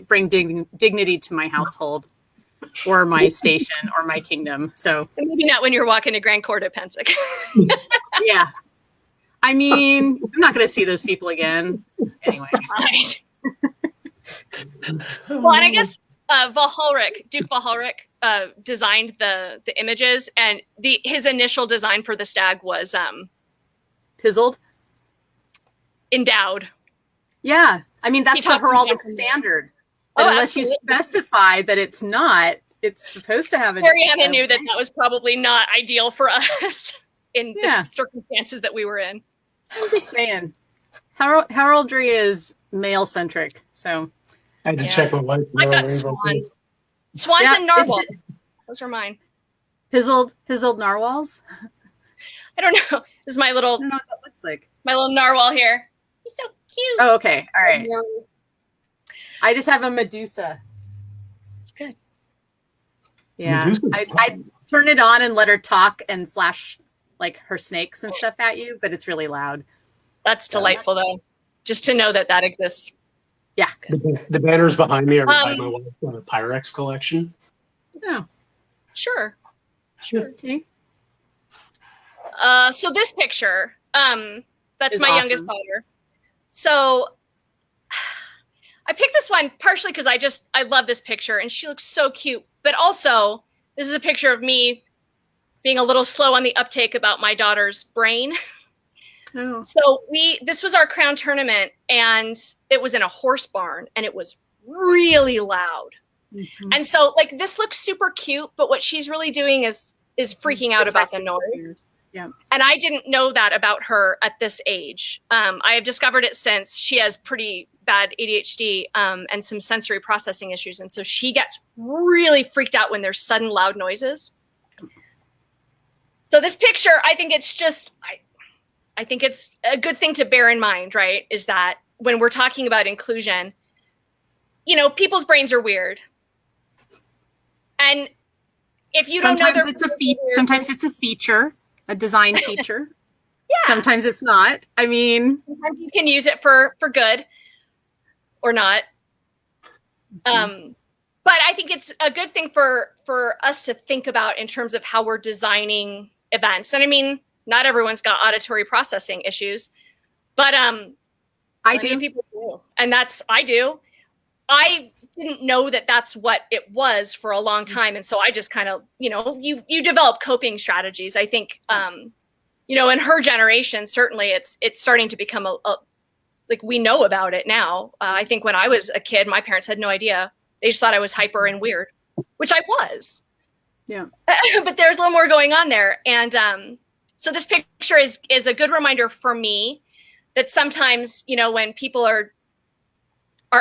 bring dignity to my household or my station or my kingdom. So maybe not when you're walking to Grand Court at Pensick. yeah. I mean, I'm not going to see those people again. Anyway. Right. Well, and I guess Duke Valhalric, designed the images, and his initial design for the stag was Pizzled? Endowed. Yeah. I mean, that's the heraldic standard. But unless you specify that it's not, it's supposed to have Mariana knew that was probably not ideal for us in the circumstances that we were in. I'm just saying. Heraldry is male-centric, so. I had to check my wife. I got swans. Swans and narwhals. Those are mine. Pizzled narwhals? I don't know. This is my little. I don't know what that looks like. My little narwhal here. He's so cute. Oh, okay. All right. I just have a Medusa. It's good. Yeah. I turn it on and let her talk and flash like her snakes and stuff at you, but it's really loud. That's delightful, though. Just to know that exists. Yeah. The banners behind me are by my wife's Pyrex collection. Oh. Sure. Okay. So this picture, that's my awesome. youngest daughter. So I picked this one partially because I love this picture and she looks so cute, but also this is a picture of me being a little slow on the uptake about my daughter's brain. Oh. So this was our crown tournament and it was in a horse barn and it was really loud. Mm-hmm. And so like this looks super cute, but what she's really doing is freaking out about the noise. Yeah. And I didn't know that about her at this age. I have discovered it since. She has pretty bad ADHD and some sensory processing issues. And so she gets really freaked out when there's sudden loud noises. So this picture, I think it's just, I think it's a good thing to bear in mind, right? Is that when we're talking about inclusion, you know, people's brains are weird. And if you don't know, sometimes it's a feature. A design feature. Yeah. Sometimes it's not. I mean, sometimes you can use it for good or not. Mm-hmm. But I think it's a good thing for us to think about in terms of how we're designing events. And I mean, not everyone's got auditory processing issues, but I do. People do, and I do. I didn't know that that's what it was for a long time. And so I just kind of, you know, you develop coping strategies. I think, you know, in her generation, certainly it's starting to become like we know about it now. I think when I was a kid, my parents had no idea. They just thought I was hyper and weird, which I was. Yeah. But there's a little more going on there. And so this picture is a good reminder for me that sometimes, you know, when people are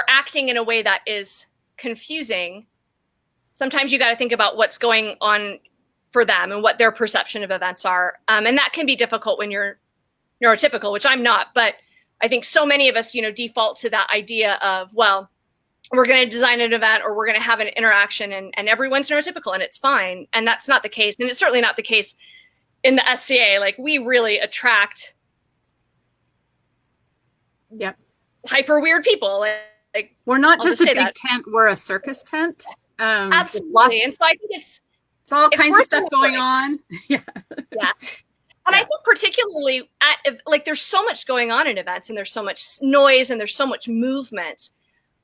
acting in a way that is confusing, sometimes you got to think about what's going on for them and what their perception of events are. And that can be difficult when you're neurotypical, which I'm not. But I think so many of us, you know, default to that idea of, well, we're going to design an event or we're going to have an interaction and everyone's neurotypical and it's fine. And that's not the case. And it's certainly not the case in the SCA. Like we really attract hyper weird people. Like we're not just a big tent, we're a circus tent. Absolutely. And so I think it's all kinds of stuff going on. Yeah. Yeah. And I think particularly like there's so much going on in events and there's so much noise and there's so much movement.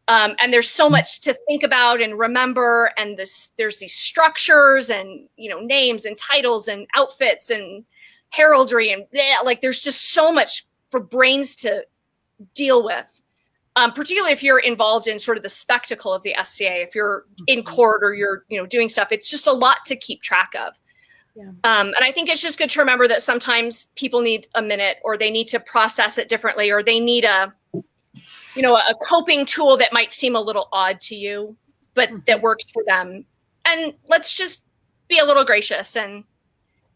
And there's so much to think about and remember. And there's these structures and, you know, names and titles and outfits and heraldry and like there's just so much for brains to deal with. Particularly if you're involved in sort of the spectacle of the SCA, if you're in court or you're, you know, doing stuff, it's just a lot to keep track of. Yeah. And I think it's just good to remember that sometimes people need a minute or they need to process it differently or they need a coping tool that might seem a little odd to you, but that works for them. And let's just be a little gracious and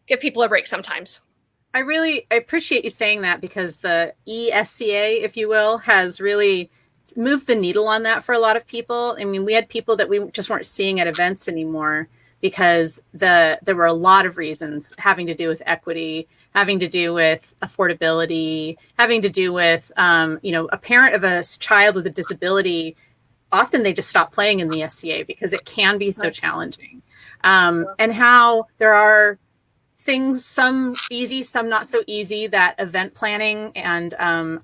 give people a break sometimes. I appreciate you saying that because the ESCA, if you will, has really moved the needle on that for a lot of people. I mean, we had people that we just weren't seeing at events anymore because there were a lot of reasons having to do with equity, having to do with affordability, having to do with, a parent of a child with a disability. Often they just stop playing in the SCA because it can be so challenging. And how there are things, some easy, some not so easy, that event planning and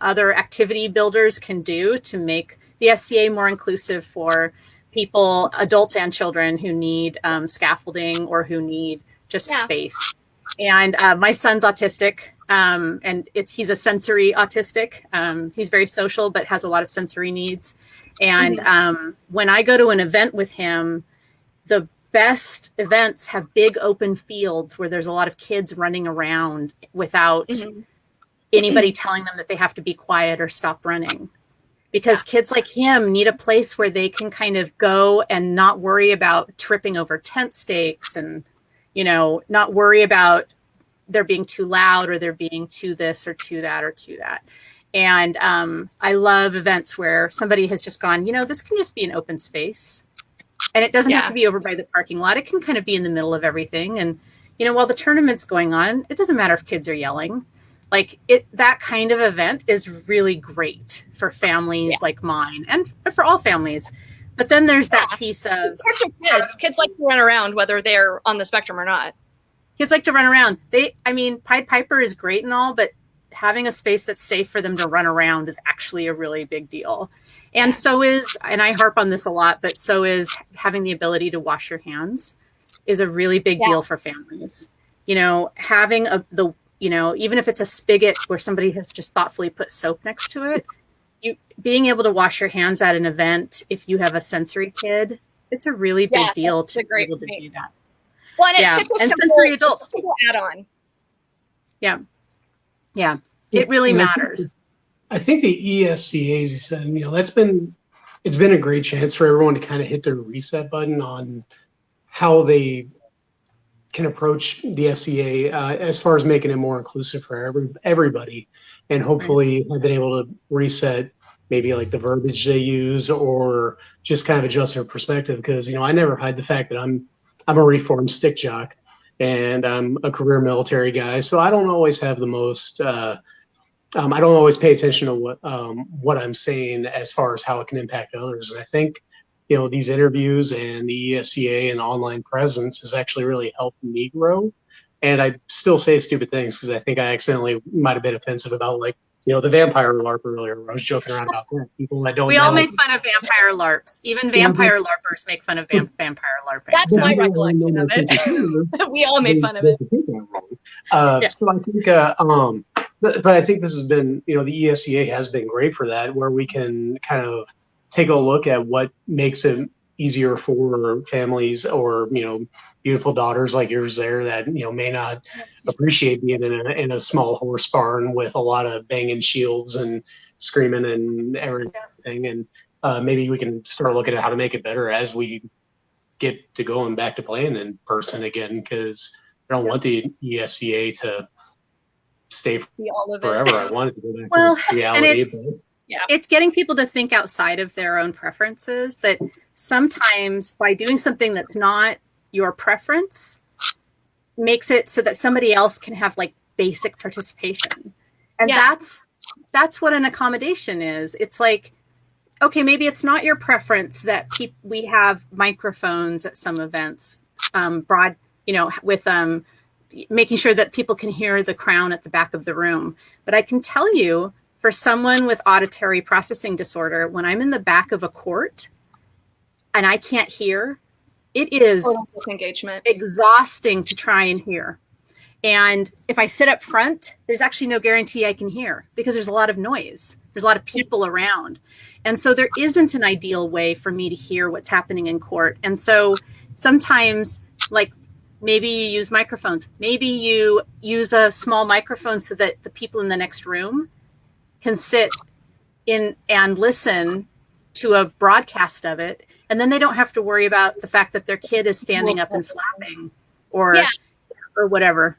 other activity builders can do to make the SCA more inclusive for people, adults and children, who need scaffolding or who need just space. And my son's autistic, and he's a sensory autistic. He's very social, but has a lot of sensory needs. And when I go to an event with him, the best events have big open fields where there's a lot of kids running around without anybody telling them that they have to be quiet or stop running. Because kids like him need a place where they can kind of go and not worry about tripping over tent stakes, and, not worry about there being too loud or there being too this or too that or too that. And I love events where somebody has just gone, this can just be an open space. And it doesn't have to be over by the parking lot. It can kind of be in the middle of everything. And, while the tournament's going on, it doesn't matter if kids are yelling. Like that kind of event is really great for families like mine and for all families. But then there's that piece of kids like to run around, whether they're on the spectrum or not. Kids like to run around. Pied Piper is great and all, but having a space that's safe for them to run around is actually a really big deal. And so is, and I harp on this a lot, but so is having the ability to wash your hands is a really big deal for families. Having even if it's a spigot where somebody has just thoughtfully put soap next to it, being able to wash your hands at an event, if you have a sensory kid, it's a really big deal to be able to do that. Well, and it's and sensory adults too. Add on. Yeah, it really matters. I think the ESCA, as you said, it's been a great chance for everyone to kind of hit their reset button on how they can approach the SCA as far as making it more inclusive for everybody, and hopefully have been able to reset maybe like the verbiage they use, or just kind of adjust their perspective. Because I never hide the fact that I'm a reformed stick jock, and I'm a career military guy, so I don't always have the most. I don't always pay attention to what I'm saying as far as how it can impact others. And I think these interviews and the ESCA and online presence has actually really helped me grow. And I still say stupid things because I think I accidentally might have been offensive about the vampire LARP earlier, where I was joking around about that. People that don't. We all make fun of vampire LARPs. Even vampire LARPers make fun of vampire LARPing. That's my recollection of it. We all made fun of it. So I think, but I think this has been, the ESCA has been great for that, where we can kind of take a look at what makes it easier for families or, beautiful daughters like yours there that, may not appreciate being in a small horse barn with a lot of banging shields and screaming and everything. And maybe we can start looking at how to make it better as we get to going back to playing in person again, because I don't want the ESCA to stay forever. I want it to go back to reality. And it's getting people to think outside of their own preferences, that sometimes by doing something that's not your preference makes it so that somebody else can have basic participation. And that's what an accommodation is. It's like, okay, maybe it's not your preference that we have microphones at some events, with making sure that people can hear the crown at the back of the room. But I can tell you, for someone with auditory processing disorder, when I'm in the back of a court and I can't hear, it is exhausting to try and hear. And if I sit up front, there's actually no guarantee I can hear because there's a lot of noise. There's a lot of people around. And so there isn't an ideal way for me to hear what's happening in court. And so sometimes, maybe you use microphones. Maybe you use a small microphone so that the people in the next room can sit in and listen to a broadcast of it. And then they don't have to worry about the fact that their kid is standing up and flapping or whatever.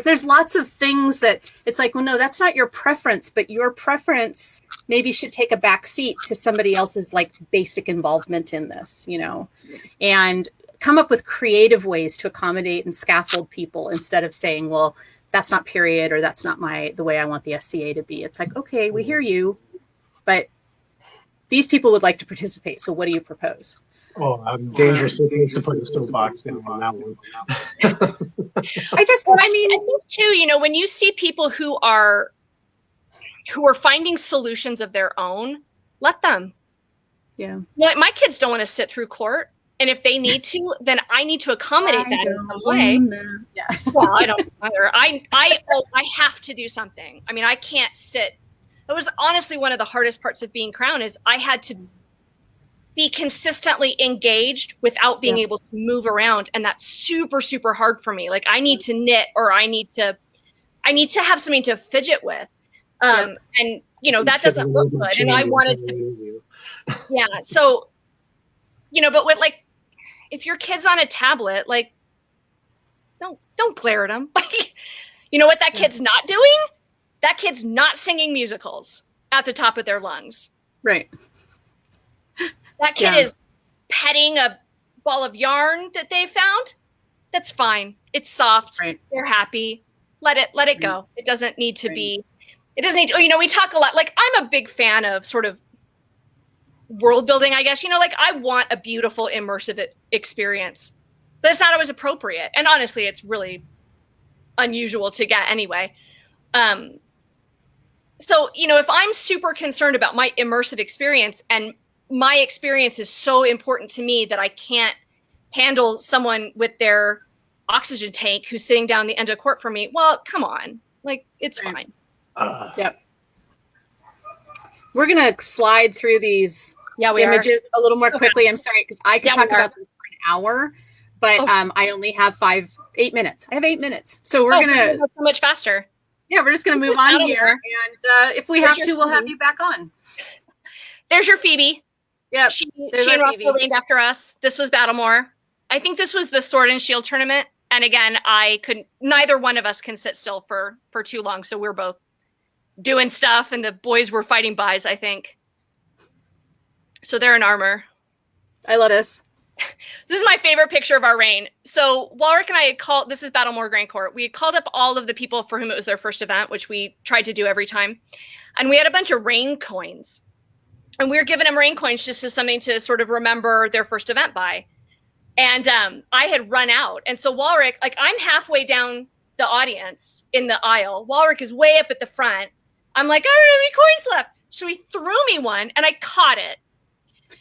There's lots of things that it's like, well, no, that's not your preference, but your preference maybe should take a back seat to somebody else's basic involvement in this, And come up with creative ways to accommodate and scaffold people instead of saying, well, that's not period, or that's not the way I want the SCA to be. It's like, okay, we hear you, but these people would like to participate. So what do you propose? Oh, I'm dangerously close to put the soapbox down on that one. I think too, when you see people who are finding solutions of their own, let them. Yeah. Like, my kids don't want to sit through court, and if they need to, then I need to accommodate that in some way. Yeah. Well, I don't either. I have to do something. I mean, I can't sit. That was honestly one of the hardest parts of being crown, is I had to be consistently engaged without being able to move around, and that's super, super hard for me. Like, I need to knit, or I need to have something to fidget with, and that doesn't look good. And I wanted to, So, but with, like, if your kid's on a tablet, like, don't glare at them. Like, you know what that kid's not doing? That kid's not singing musicals at the top of their lungs. Right. That kid is petting a ball of yarn that they found. That's fine. It's soft. Right. They're happy. Let it go. It doesn't need to be. It doesn't need. We talk a lot. Like, I'm a big fan of sort of world building, I guess. Like, I want a beautiful immersive experience, but it's not always appropriate. And honestly, it's really unusual to get anyway. So, if I'm super concerned about my immersive experience, and my experience is so important to me that I can't handle someone with their oxygen tank who's sitting down the end of court for me, well, come on. Like, it's fine. Yep. We're going to slide through these images a little more quickly. I'm sorry, because I could talk about this for an hour, but I only have 8 minutes. I have 8 minutes. So we're going to go so much faster. Yeah, we're just going to move on here. And if we have to, we'll have you back on. There's your Phoebe. Yeah, she and Roscoe reigned after us. This was Battlemore. I think this was the Sword and Shield tournament. And again, neither one of us can sit still for too long. So we're both doing stuff, and the boys were fighting buys, I think. So they're in armor. I love this. This is my favorite picture of our reign. So Walrick and I had called, this is Battlemore Grand Court. We had called up all of the people for whom it was their first event, which we tried to do every time. And we had a bunch of rain coins. And we were giving them rain coins just as something to sort of remember their first event by. And I had run out. And so Walrick, like, I'm halfway down the audience in the aisle. Walrick is way up at the front. I'm like, I don't have any coins left. So he threw me one, and I caught it.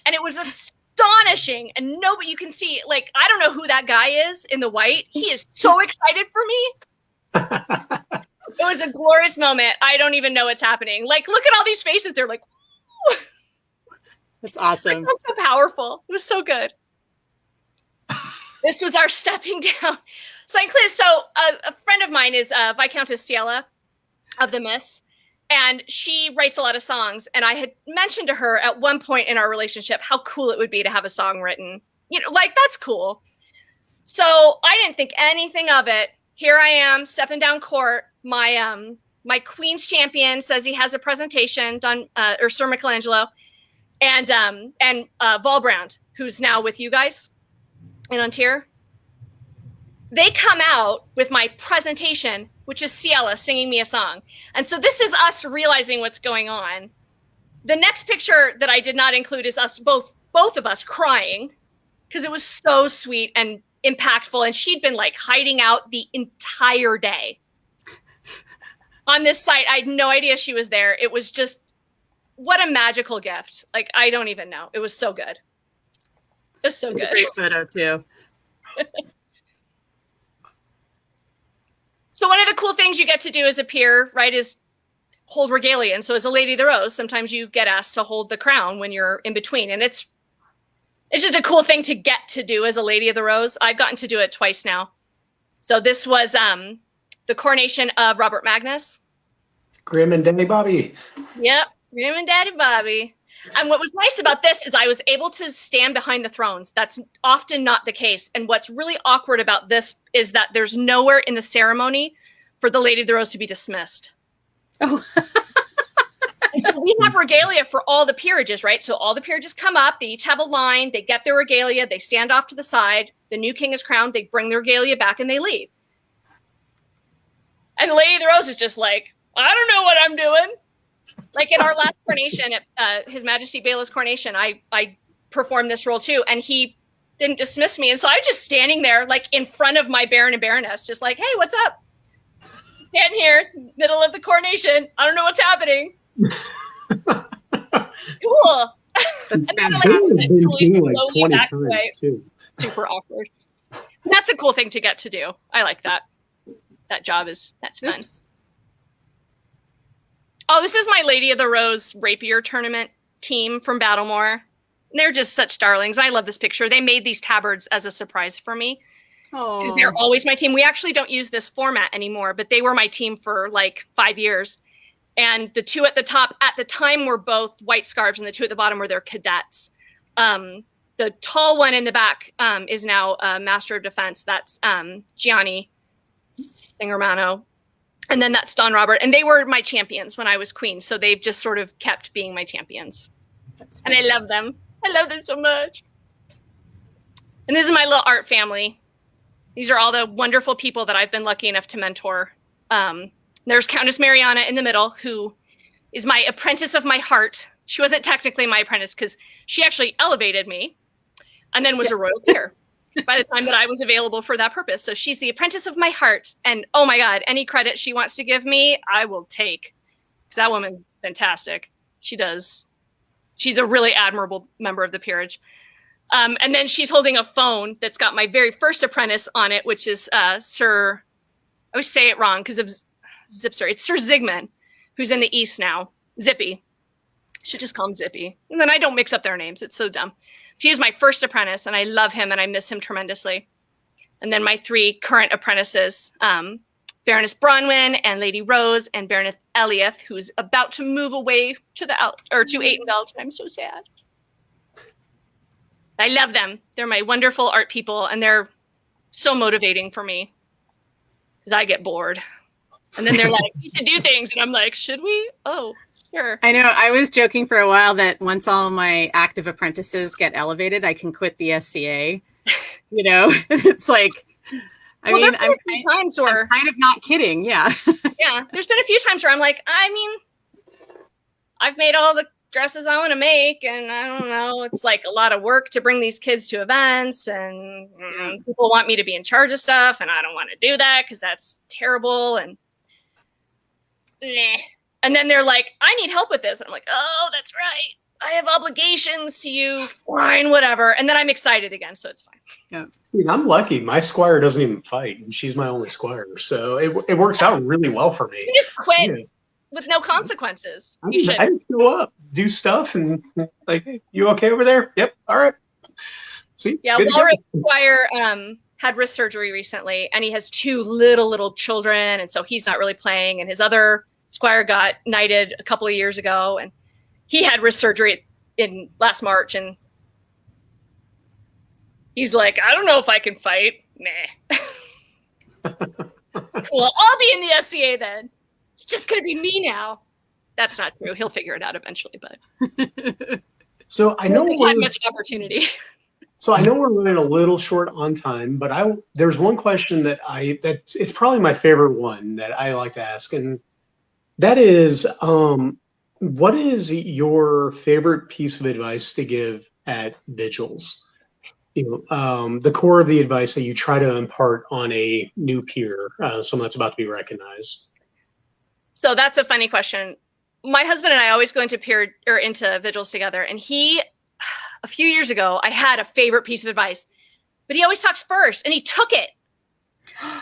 And it was astonishing. And but you can see, like, I don't know who that guy is in the white. He is so excited for me. It was a glorious moment. I don't even know what's happening. Like, look at all these faces. They're like, woo! That's awesome. That's so powerful. It was so good. This was our stepping down. So a friend of mine is Viscountess Cecelia of the Miss, and she writes a lot of songs. And I had mentioned to her at one point in our relationship how cool it would be to have a song written. Like, that's cool. So I didn't think anything of it. Here I am stepping down court. My Queen's champion says he has a presentation done, or Sir Michelangelo, and Valbrand, who's now with you guys in Ontier. They come out with my presentation, which is Ciela singing me a song. And so this is us realizing what's going on. The next picture that I did not include is us, both of us crying, because it was so sweet and impactful. And she'd been, like, hiding out the entire day on this site. I had no idea she was there. It was just, what a magical gift. Like, I don't even know. It was so good. It was so good. It's a great photo too. So one of the cool things you get to do as a peer, right, is hold regalia. And so as a Lady of the Rose, sometimes you get asked to hold the crown when you're in between. And it's just a cool thing to get to do as a Lady of the Rose. I've gotten to do it twice now. So this was the coronation of Robert Magnus. Grim and Daddy Bobby. Yep, Grim and Daddy Bobby. And what was nice about this is I was able to stand behind the thrones. That's often not the case. And what's really awkward about this is that there's nowhere in the ceremony for the Lady of the Rose to be dismissed. Oh. And so we have regalia for all the peerages, right? So all the peerages come up, they each have a line, they get their regalia, they stand off to the side, the new king is crowned, they bring their regalia back and they leave. And Lady of the Rose is just like, I don't know what I'm doing. Like in our last coronation, at His Majesty Bela's coronation, I performed this role too, and he didn't dismiss me. And so I was just standing there, like in front of my Baron and Baroness, just like, hey, what's up? Standing here, middle of the coronation. I don't know what's happening. Cool. That's and then fantastic. slowly back away. Super awkward. That's a cool thing to get to do. I like that. That job that's fun. Oops. Oh, this is my Lady of the Rose rapier tournament team from Battlemore. They're just such darlings. I love this picture. They made these tabards as a surprise for me. Because they're always my team. We actually don't use this format anymore, but they were my team for like 5 years. And the two at the top at the time were both white scarves, and the two at the bottom were their cadets. The tall one in the back is now Master of Defense. That's Gianni Singermano. And then that's Don Robert. And they were my champions when I was queen. So they've just sort of kept being my champions. That's and nice. I love them. I love them so much. And this is my little art family. These are all the wonderful people that I've been lucky enough to mentor. There's Countess Mariana in the middle, who is my apprentice of my heart. She wasn't technically my apprentice because she actually elevated me and then was a royal peer by the time that I was available for that purpose. So she's the apprentice of my heart. And oh my God, any credit she wants to give me, I will take. Because that woman's fantastic. She does. She's a really admirable member of the peerage. And then she's holding a phone that's got my very first apprentice on it, which is Sir, I always say it wrong because of Zipser. It's Sir Zygmunt, who's in the East now. Zippy. Should just call him Zippy. And then I don't mix up their names. It's so dumb. He is my first apprentice, and I love him, and I miss him tremendously. And then my three current apprentices, Baroness Bronwyn and Lady Rose and Baroness Eliath, who's about to move away to Aitenveld. I'm so sad. I love them. They're my wonderful art people, and they're so motivating for me because I get bored. And then they're like, "You should do things," and I'm like, "Should we? Oh, sure." I know. I was joking for a while that once all my active apprentices get elevated, I can quit the SCA. You know, it's like, I'm kind of not kidding. Yeah. Yeah. There's been a few times where I'm like, I've made all the dresses I want to make, and I don't know, it's like a lot of work to bring these kids to events, and people want me to be in charge of stuff, and I don't want to do that because that's terrible, and and then they're like, I need help with this, and I'm like, oh, that's right, I have obligations to you, fine, whatever, and then I'm excited again, so it's fine. Yeah. I'm lucky. My squire doesn't even fight, and she's my only squire, so it works out really well for me. You just quit with no consequences. You should. I show up, do stuff, and like, hey, you okay over there? Yep. All right. See? Yeah, Walrus Squire had wrist surgery recently, and he has two little children, and so he's not really playing. And his other squire got knighted a couple of years ago, and he had wrist surgery in last March, and he's like, I don't know if I can fight. Nah. Cool. I'll be in the SCA then. It's just going to be me now. That's not true. He'll figure it out eventually, but so I know we had much opportunity. So I know we're running a little short on time, but there's one question that's it's probably my favorite one that I like to ask, and that is, what is your favorite piece of advice to give at vigils? The core of the advice that you try to impart on a new peer, someone that's about to be recognized. So that's a funny question. My husband and I always go into vigils together, and a few years ago, I had a favorite piece of advice, but he always talks first, and he took it. And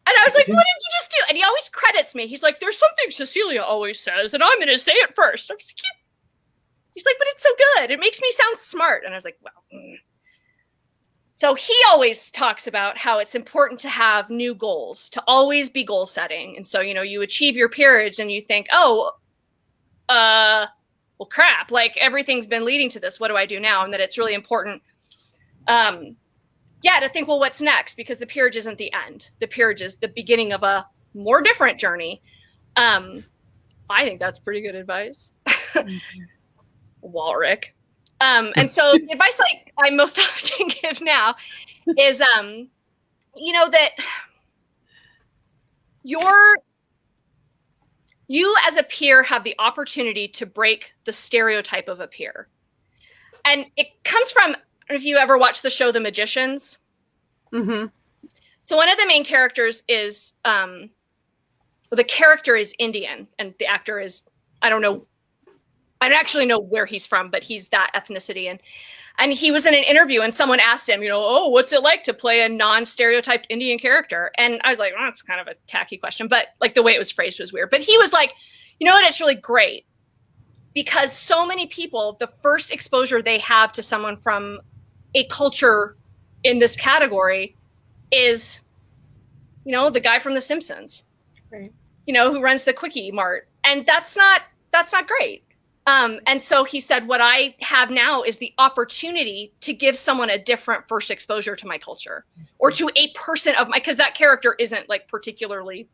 I was like, what did you just do? And he always credits me. He's like, there's something Cecelia always says, and I'm going to say it first. I was like, he's like, but it's so good. It makes me sound smart. And I was like, well. So he always talks about how it's important to have new goals, to always be goal setting. And so, you achieve your peerage and you think, well, crap, like everything's been leading to this. What do I do now? And that it's really important, to think, well, what's next? Because the peerage isn't the end. The peerage is the beginning of a more different journey. I think that's pretty good advice. Walrick. And so the advice like I most often give now is, you know, that you as a peer have the opportunity to break the stereotype of a peer. And it comes from, I don't know if you ever watched the show The Magicians. Mm-hmm. So one of the main characters is, the character is Indian, and the actor is, I don't actually know where he's from, but he's that ethnicity. And he was in an interview and someone asked him, you know, oh, what's it like to play a non-stereotyped Indian character? And I was like, oh, that's kind of a tacky question, but like the way it was phrased was weird. But he was like, you know what, it's really great because so many people, the first exposure they have to someone from a culture in this category is, you know, the guy from The Simpsons, right? You know, who runs the Quickie Mart. And that's not great. And so he said, what I have now is the opportunity to give someone a different first exposure to my culture or to a person of my, because that character isn't like particularly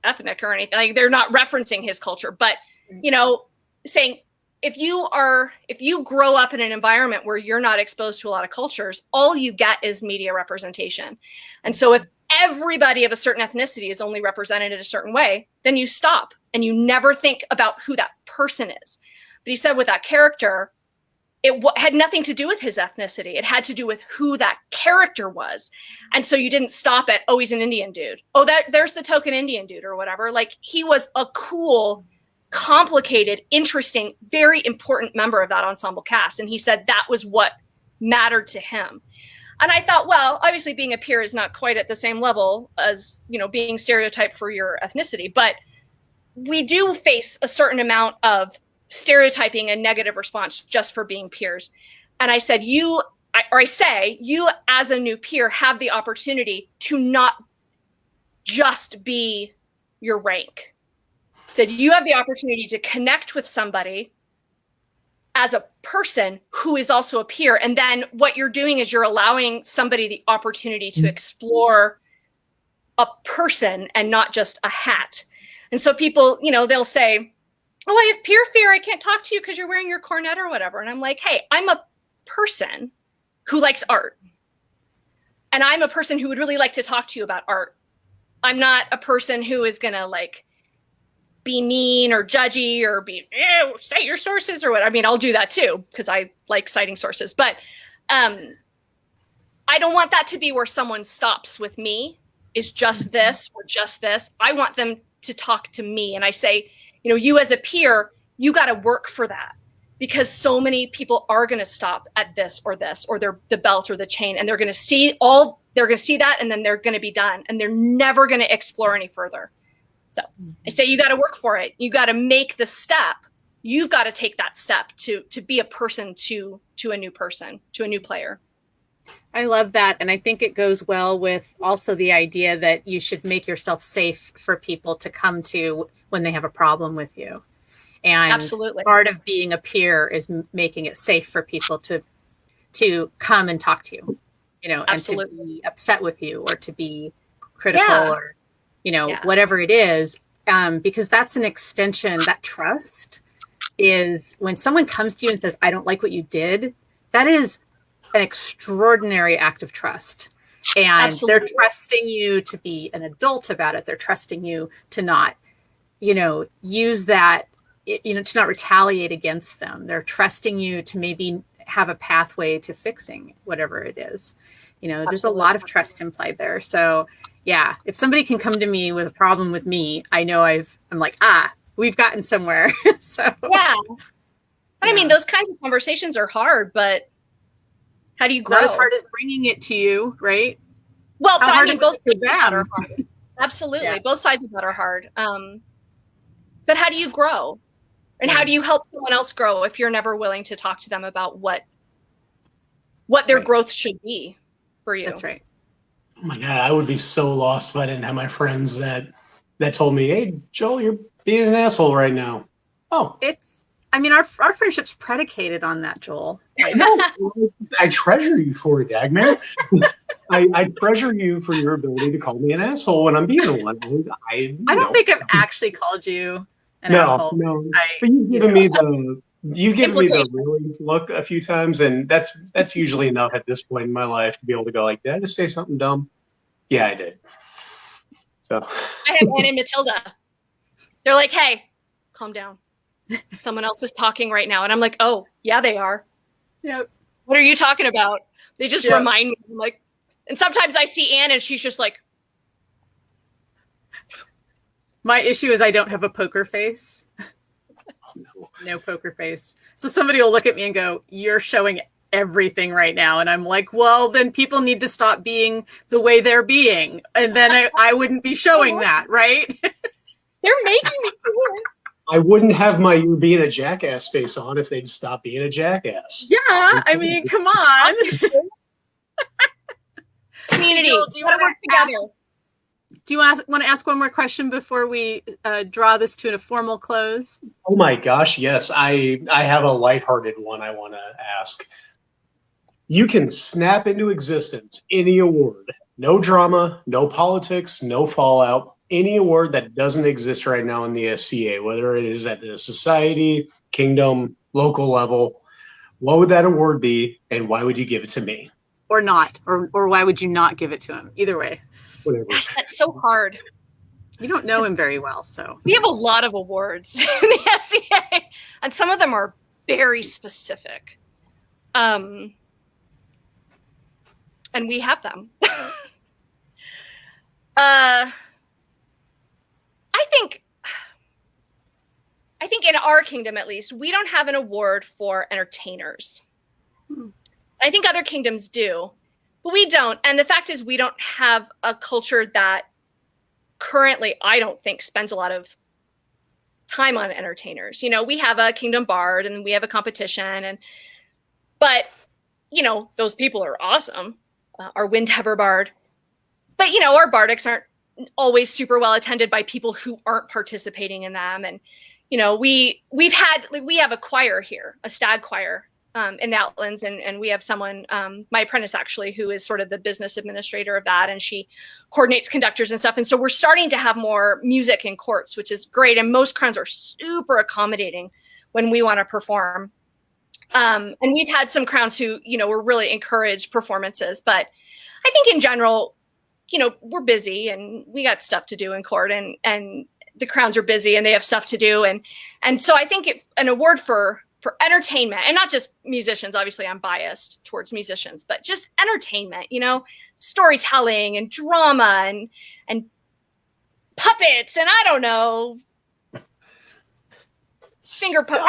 ethnic or anything. Like they're not referencing his culture, but, you know, saying if you grow up in an environment where you're not exposed to a lot of cultures, all you get is media representation. And so if everybody of a certain ethnicity is only represented in a certain way, then you stop and you never think about who that person is. But he said with that character, it had nothing to do with his ethnicity. It had to do with who that character was. And so you didn't stop at, oh, he's an Indian dude. Oh, there's the token Indian dude or whatever. Like he was a cool, complicated, interesting, very important member of that ensemble cast. And he said that was what mattered to him. And I thought, well, obviously being a peer is not quite at the same level as, you know, being stereotyped for your ethnicity, but we do face a certain amount of stereotyping and negative response just for being peers. And I said, you as a new peer have the opportunity to not just be your rank. I said, you have the opportunity to connect with somebody as a person who is also a peer. And then what you're doing is you're allowing somebody the opportunity to explore a person and not just a hat. And so people, you know, they'll say, oh, I have peer fear. I can't talk to you because you're wearing your cornet or whatever. And I'm like, hey, I'm a person who likes art. And I'm a person who would really like to talk to you about art. I'm not a person who is going to like be mean or judgy or be, cite your sources or what. I mean, I'll do that too, because I like citing sources. But I don't want that to be where someone stops with me, is just this or just this. I want them to talk to me. And I say, you know, you as a peer, you got to work for that because so many people are going to stop at this, or the belt or the chain, and they're going to see that, and then they're going to be done, and they're never going to explore any further. So I say, you got to work for it. You got to make the step. You've got to take that step to be a person to a new person, to a new player. I love that. And I think it goes well with also the idea that you should make yourself safe for people to come to when they have a problem with you. And absolutely, part of being a peer is making it safe for people to come and talk to you, you know, absolutely, and to be upset with you or to be critical or, you know, whatever it is. Because that's an extension, that trust is when someone comes to you and says, I don't like what you did, that is an extraordinary act of trust. And absolutely, they're trusting you to be an adult about it. They're trusting you to not, you know, use that, you know, to not retaliate against them. They're trusting you to maybe have a pathway to fixing whatever it is. You know, there's absolutely a lot of trust implied there. So yeah, if somebody can come to me with a problem with me, I know I'm like, we've gotten somewhere. So yeah. And I mean, those kinds of conversations are hard, but how do you grow? Not as hard as bringing it to you, right? Well, but I mean, both sides of that are hard. Absolutely. Yeah. Both sides of that are hard. But how do you grow? And how do you help someone else grow if you're never willing to talk to them about what their growth should be for you? That's right. Oh my God, I would be so lost if I didn't have my friends that told me, hey, Joel, you're being an asshole right now. Oh. I mean, our friendship's predicated on that, Joel. No, I treasure you for it, Dagmar. I treasure you for your ability to call me an asshole when I'm being one. I don't think I've actually called you an asshole. No. But you've given me the really look a few times, and that's usually enough at this point in my life to be able to go like, did I just say something dumb? Yeah, I did. So I have Anne and Matilda. They're like, hey, calm down. Someone else is talking right now. And I'm like, oh, yeah, they are. Yep. What are you talking about? They just remind me. I'm like, and sometimes I see Anne and she's just like. My issue is I don't have a poker face. No poker face. So somebody will look at me and go, you're showing everything right now. And I'm like, well, then people need to stop being the way they're being. And then I wouldn't be showing that, right? They're making me do it. I wouldn't have my "you're being a jackass" face on if they'd stop being a jackass. Yeah, I mean, come on. Community, Joel, do you want to work together? Do you want to ask one more question before we draw this to a formal close? Oh my gosh, yes. I have a lighthearted one I want to ask. You can snap into existence any award. No drama, no politics, no fallout. Any award that doesn't exist right now in the SCA, whether it is at the society, kingdom, local level. What would that award be, and why would you give it to me? Or not, or why would you not give it to him? Either way. Whatever. Gosh, that's so hard. You don't know him very well, so. We have a lot of awards in the SCA, and some of them are very specific. And we have them. I think in our kingdom, at least, we don't have an award for entertainers. I think other kingdoms do, but we don't. And the fact is, we don't have a culture that currently, I don't think, spends a lot of time on entertainers. You know, we have a kingdom bard and we have a competition, but you know, those people are awesome. Our Windhever bard, but you know, our bardics aren't always super well attended by people who aren't participating in them. And you know, we have a choir here, a stag choir in the Outlands, and we have someone, my apprentice actually, who is sort of the business administrator of that, and she coordinates conductors and stuff. And so we're starting to have more music in courts, which is great. And most crowns are super accommodating when we want to perform. And we've had some crowns who, you know, were really encouraged performances, but I think in general, you know, we're busy and we got stuff to do in court, and the crowns are busy and they have stuff to do. And so I think an award for entertainment, and not just musicians, obviously I'm biased towards musicians, but just entertainment, you know, storytelling and drama and puppets. And I don't know, I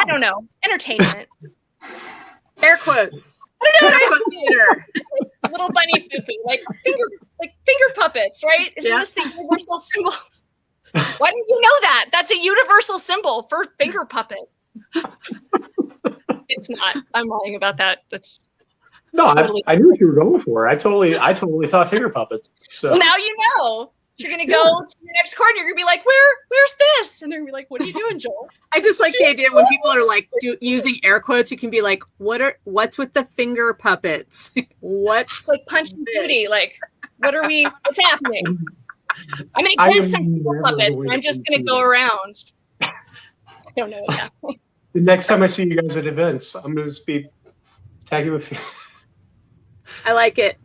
don't know, entertainment. Air quotes. I don't know. Air quote theater. Little bunny foofy, like finger puppets, right? Isn't this the universal symbol? Why didn't you know that? That's a universal symbol for finger puppets. It's not. I'm lying about that. That's no. Totally I knew what you were going for. I totally thought finger puppets. So well, now you know. You're gonna go to the next court and you're gonna be like, where's this? And they're gonna be like, what are you doing, Joel? I just like the idea when people are like using air quotes, you can be like, what's with the finger puppets? What's like Punch and Judy? Like, what's happening? I'm gonna get some finger puppets and I'm just gonna go around. I don't know what's happening. The next time I see you guys at events, I'm gonna just be tagging with you. I like it.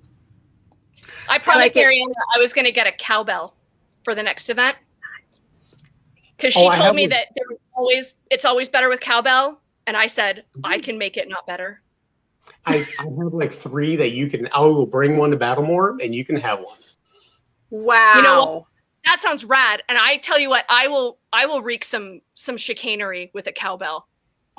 I promised Mariana I was going to get a cowbell for the next event, because she told me that it's always better with cowbell, and I said I can make it not better. I have like 3 that I will bring one to Battlemore, and you can have one. Wow, you know that sounds rad. And I tell you what, I will wreak some chicanery with a cowbell.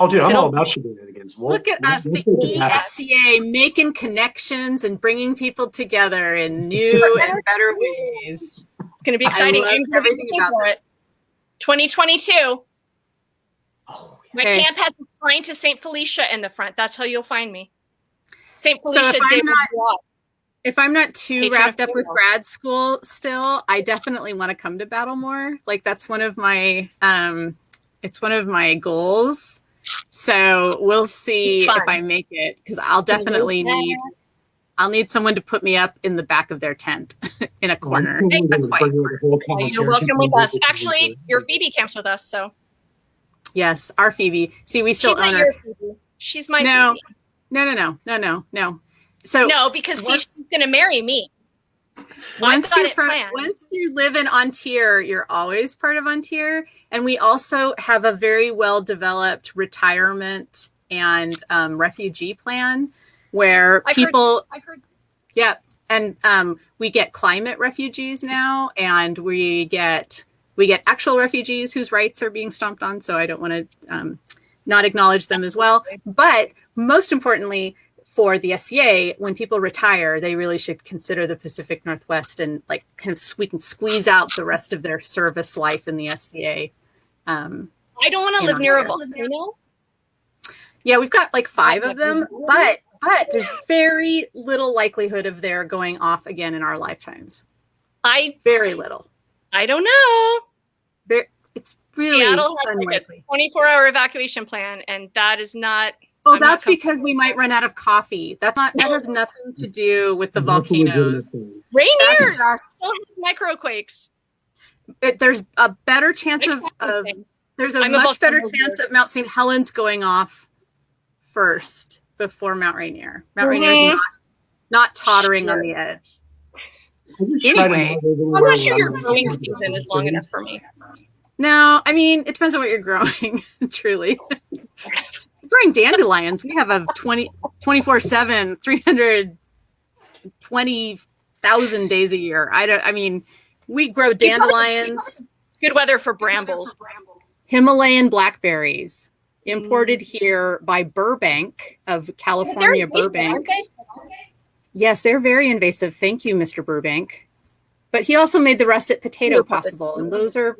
Oh, dude, I'm all about shenanigans. Look at us, the ESCA, making connections and bringing people together in new and better ways. It's going to be exciting. I love everything about this. 2022. Oh, my camp has a shrine to St. Felicia in the front. That's how you'll find me. St. Felicia. So if I'm not too wrapped up with grad school still, I definitely want to come to Battlemore. Like that's one of my, it's one of my goals. So we'll see if I make it, because I'll definitely need someone to put me up in the back of their tent in a corner. You're welcome with us. Actually, your Phoebe camps with us, so Yes, our Phoebe. See, we still She's not own her. your Phoebe. She's my No, Phoebe. no. So No, because she's going to marry me. once you live in Ontier, you're always part of Ontier. And we also have a very well developed retirement and refugee plan where I've heard. Yeah. And we get climate refugees now, and we get actual refugees whose rights are being stomped on. So I don't want to not acknowledge them as well. But most importantly, for the SCA, when people retire, they really should consider the Pacific Northwest and like kind of we can squeeze out the rest of their service life in the SCA. I don't want to live near a volcano. Yeah, we've got like 5 of them, but there's very little likelihood of their going off again in our lifetimes. Very little. I don't know. It's really Seattle has unlikely. Like a 24-hour evacuation plan, and that is not. Oh, that's because we might run out of coffee. That has nothing to do with the volcanoes. Rainier still has microquakes. There's a better chance of there's a much better chance of Mount St. Helens going off first before Mount Rainier. Mount Rainier is not tottering on the edge. Anyway, I'm not sure your growing season is long enough for me. No, I mean, it depends on what you're growing, truly. Growing dandelions, we have a 24/7, 320,000 days a year. We grow dandelions. Good weather for brambles. Himalayan blackberries, imported here by Burbank of California. Burbank. Yes, they're very invasive. Thank you, Mr. Burbank. But he also made the russet potato possible, and those are,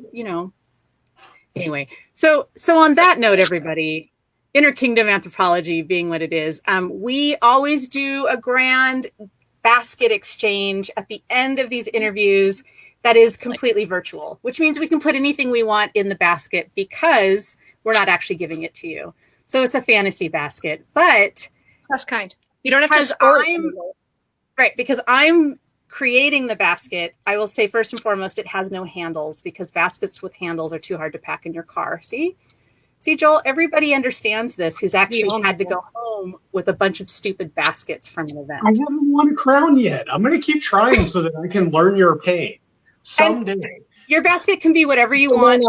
Anyway, so on that note, everybody. Interkingdom anthropology being what it is, we always do a grand basket exchange at the end of these interviews that is completely virtual, which means we can put anything we want in the basket because we're not actually giving it to you. So it's a fantasy basket, but that's kind. You don't have to store it. Right, because I'm creating the basket, I will say first and foremost, it has no handles because baskets with handles are too hard to pack in your car. See, Joel, everybody understands this who's actually had to go home with a bunch of stupid baskets from an event. I haven't won a crown yet. I'm going to keep trying so that I can learn your pain someday. And your basket can be whatever you want.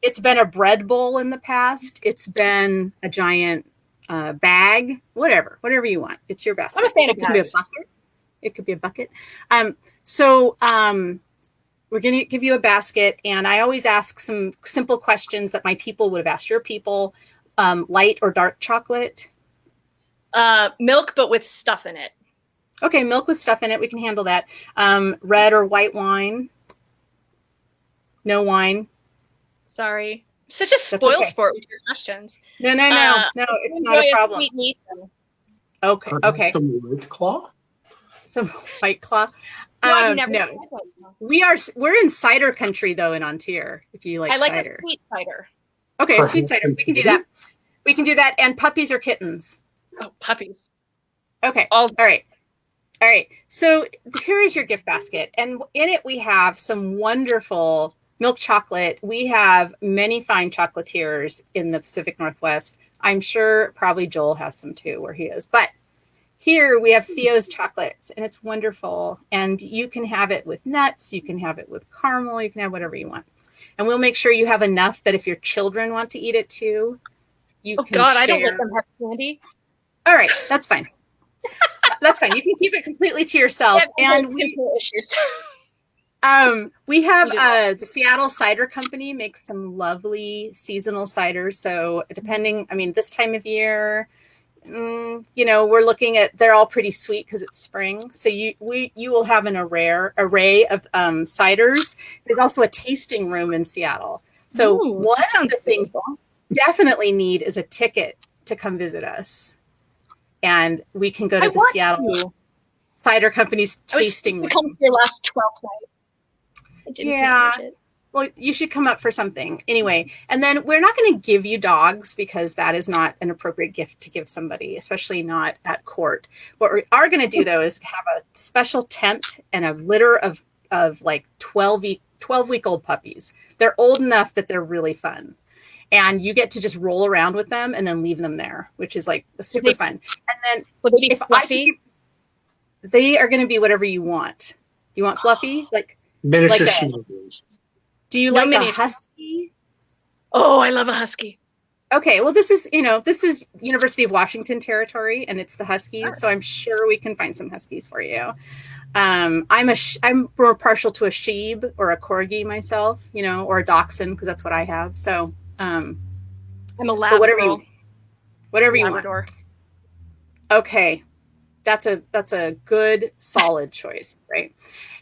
It's been a bread bowl in the past. It's been a giant bag, whatever you want. It's your basket. I'm a fan of bags. It could be a bucket. So we're going to give you a basket, and I always ask some simple questions that my people would have asked your people. Light or dark chocolate? Milk, but with stuff in it. Okay, milk with stuff in it. We can handle that. Red or white wine? No wine. Sorry. Such a spoil sport with your questions. No, it's not a problem. Sweet meat, okay. Some White Claw? Some White Claw. No. We're in cider country though in Ontier. If you like cider. I like a sweet cider. Okay, a sweet cider. We can do that. We can do that. And puppies or kittens? Oh, puppies. Okay. All right. So here is your gift basket, and in it we have some wonderful milk chocolate. We have many fine chocolatiers in the Pacific Northwest. I'm sure probably Joel has some too where he is, but. Here we have Theo's chocolates, and it's wonderful. And you can have it with nuts, you can have it with caramel, you can have whatever you want. And we'll make sure you have enough that if your children want to eat it too, you can share. I don't let them have candy. All right, that's fine. That's fine. You can keep it completely to yourself. And we have the Seattle Cider Company makes some lovely seasonal ciders. So depending, this time of year, we're looking at, they're all pretty sweet because it's spring. So you will have an array of ciders. There's also a tasting room in Seattle. So one of the things you definitely need is a ticket to come visit us. And we can go to the Seattle Cider Company's tasting room. Come to your last 12th night. I didn't manage it. Well, you should come up for something. Anyway, and then we're not going to give you dogs because that is not an appropriate gift to give somebody, especially not at court. What we are going to do, though, is have a special tent and a litter of like 12-week-old puppies. They're old enough that they're really fun. and you get to just roll around with them and then leave them there, which is like super fun. And then Will they be if fluffy? they are going to be whatever you want. You want fluffy? Like Miniature like shields. do you like a husky? Oh, I love a husky. Okay, well, this is University of Washington territory, and it's the Huskies, so I'm sure we can find some Huskies for you. I'm more partial to a sheep or a corgi myself, or a dachshund, because that's what I have. So I'm a Labrador. Whatever you Labrador. want. Okay, that's a good solid choice, right?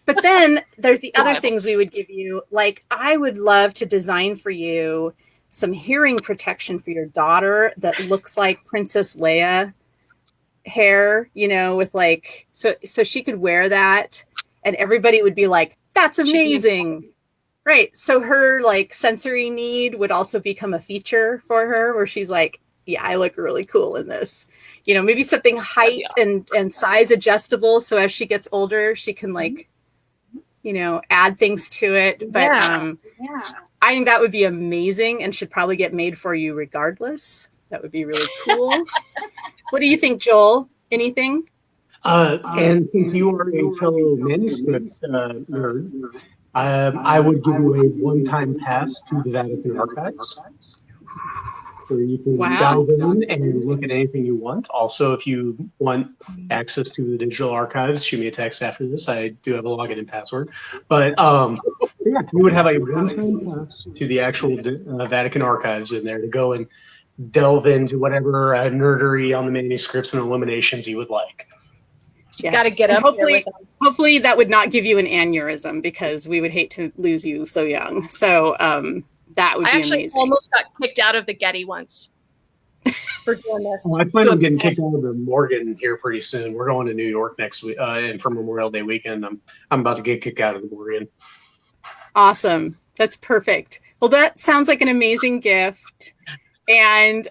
But then there's the other things we would give you. Like, I would love to design for you some hearing protection for your daughter that looks like Princess Leia hair, with like, so she could wear that and everybody would be like, that's amazing. Right. So her like sensory need would also become a feature for her where she's like, yeah, I look really cool in this. Maybe something height and size adjustable. So as she gets older, she can like, add things to it. But I think that would be amazing and should probably get made for you regardless. That would be really cool. What do you think, Joel? Anything? And since you are a fellow manuscript nerd, I would give you a one-time pass to the Vatican archives. Where you can dive in and look at anything you want. Also, if you want access to the digital archives, shoot me a text after this. I do have a login and password. But you would have a one-time pass to the actual Vatican archives in there to go and delve into whatever nerdery on the manuscripts and illuminations you would like. Yes. Got to get up. Hopefully that would not give you an aneurysm because we would hate to lose you so young. So that would be amazing. I actually almost got kicked out of the Getty once for doing this. Well, I plan on getting kicked out of the Morgan here pretty soon. We're going to New York next week, and for Memorial Day weekend, I'm about to get kicked out of the Morgan. Awesome, that's perfect. Well, that sounds like an amazing gift, and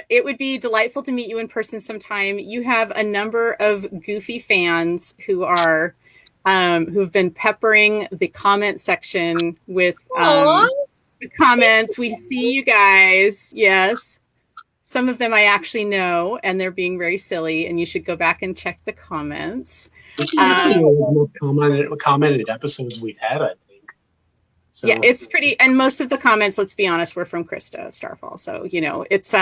it would be delightful to meet you in person sometime. You have a number of goofy fans who are who've been peppering the comment section with. Comments. We see you guys. Yes. Some of them I actually know, and they're being very silly, and you should go back and check the comments. The most commented episodes we've had, I think. So. Yeah, it's pretty, and most of the comments, let's be honest, were from Krista of Starfall. So, it's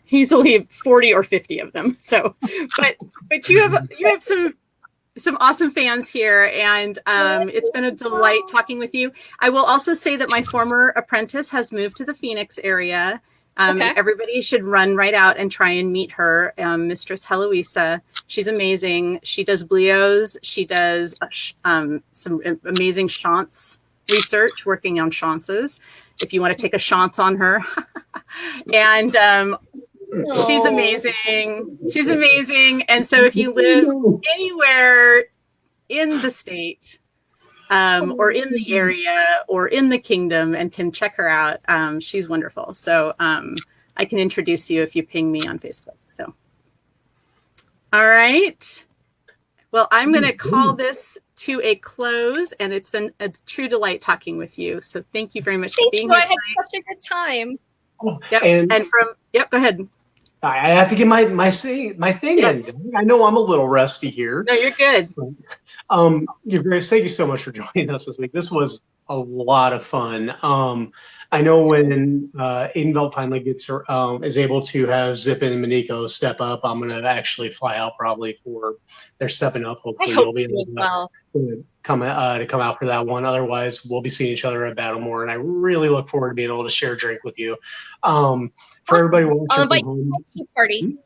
easily 40 or 50 of them. So, but you have some awesome fans here, and it's been a delight talking with you. I will also say that my former apprentice has moved to the Phoenix area. Everybody should run right out and try and meet her, Mistress Heloisa. She's amazing. She does bleos. She does some amazing shanse research, working on shances. If you want to take a shanse on her. And she's amazing. She's amazing. And so if you live anywhere in the state or in the area or in the kingdom and can check her out, she's wonderful. So I can introduce you if you ping me on Facebook. So, all right. Well, I'm going to call this to a close, and it's been a true delight talking with you. So thank you very much for being here tonight. I had such a good time. Yep, go ahead. I have to get my thing in. I know I'm a little rusty here. No, you're good. You're great. Thank you so much for joining us this week. This was a lot of fun. I know when Invel finally is able to have Zip and Maniko step up, I'm going to actually fly out probably for their stepping up. Hopefully you'll be able to come out for that one. Otherwise, we'll be seeing each other at Battlemore, and I really look forward to being able to share a drink with you. For everybody watching I'll invite you to a tea party.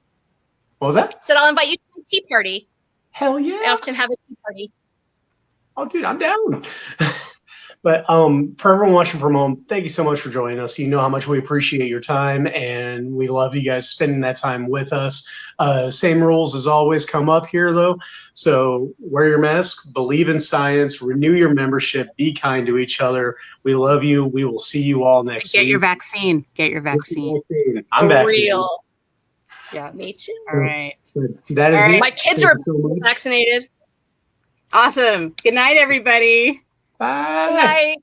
What was that? Said I'll invite you to a tea party. Hell yeah! I often have a tea party. Oh, dude, I'm down. But for everyone watching from home, thank you so much for joining us. You know how much we appreciate your time, and we love you guys spending that time with us. Same rules as always come up here, though. So wear your mask, believe in science, renew your membership, be kind to each other. We love you. We will see you all next week. Get your vaccine. Get your vaccine. I'm vaccinated. Real. Yes. Me too. All right. That is right. My kids are vaccinated. Awesome. Good night, everybody. Bye. Good night.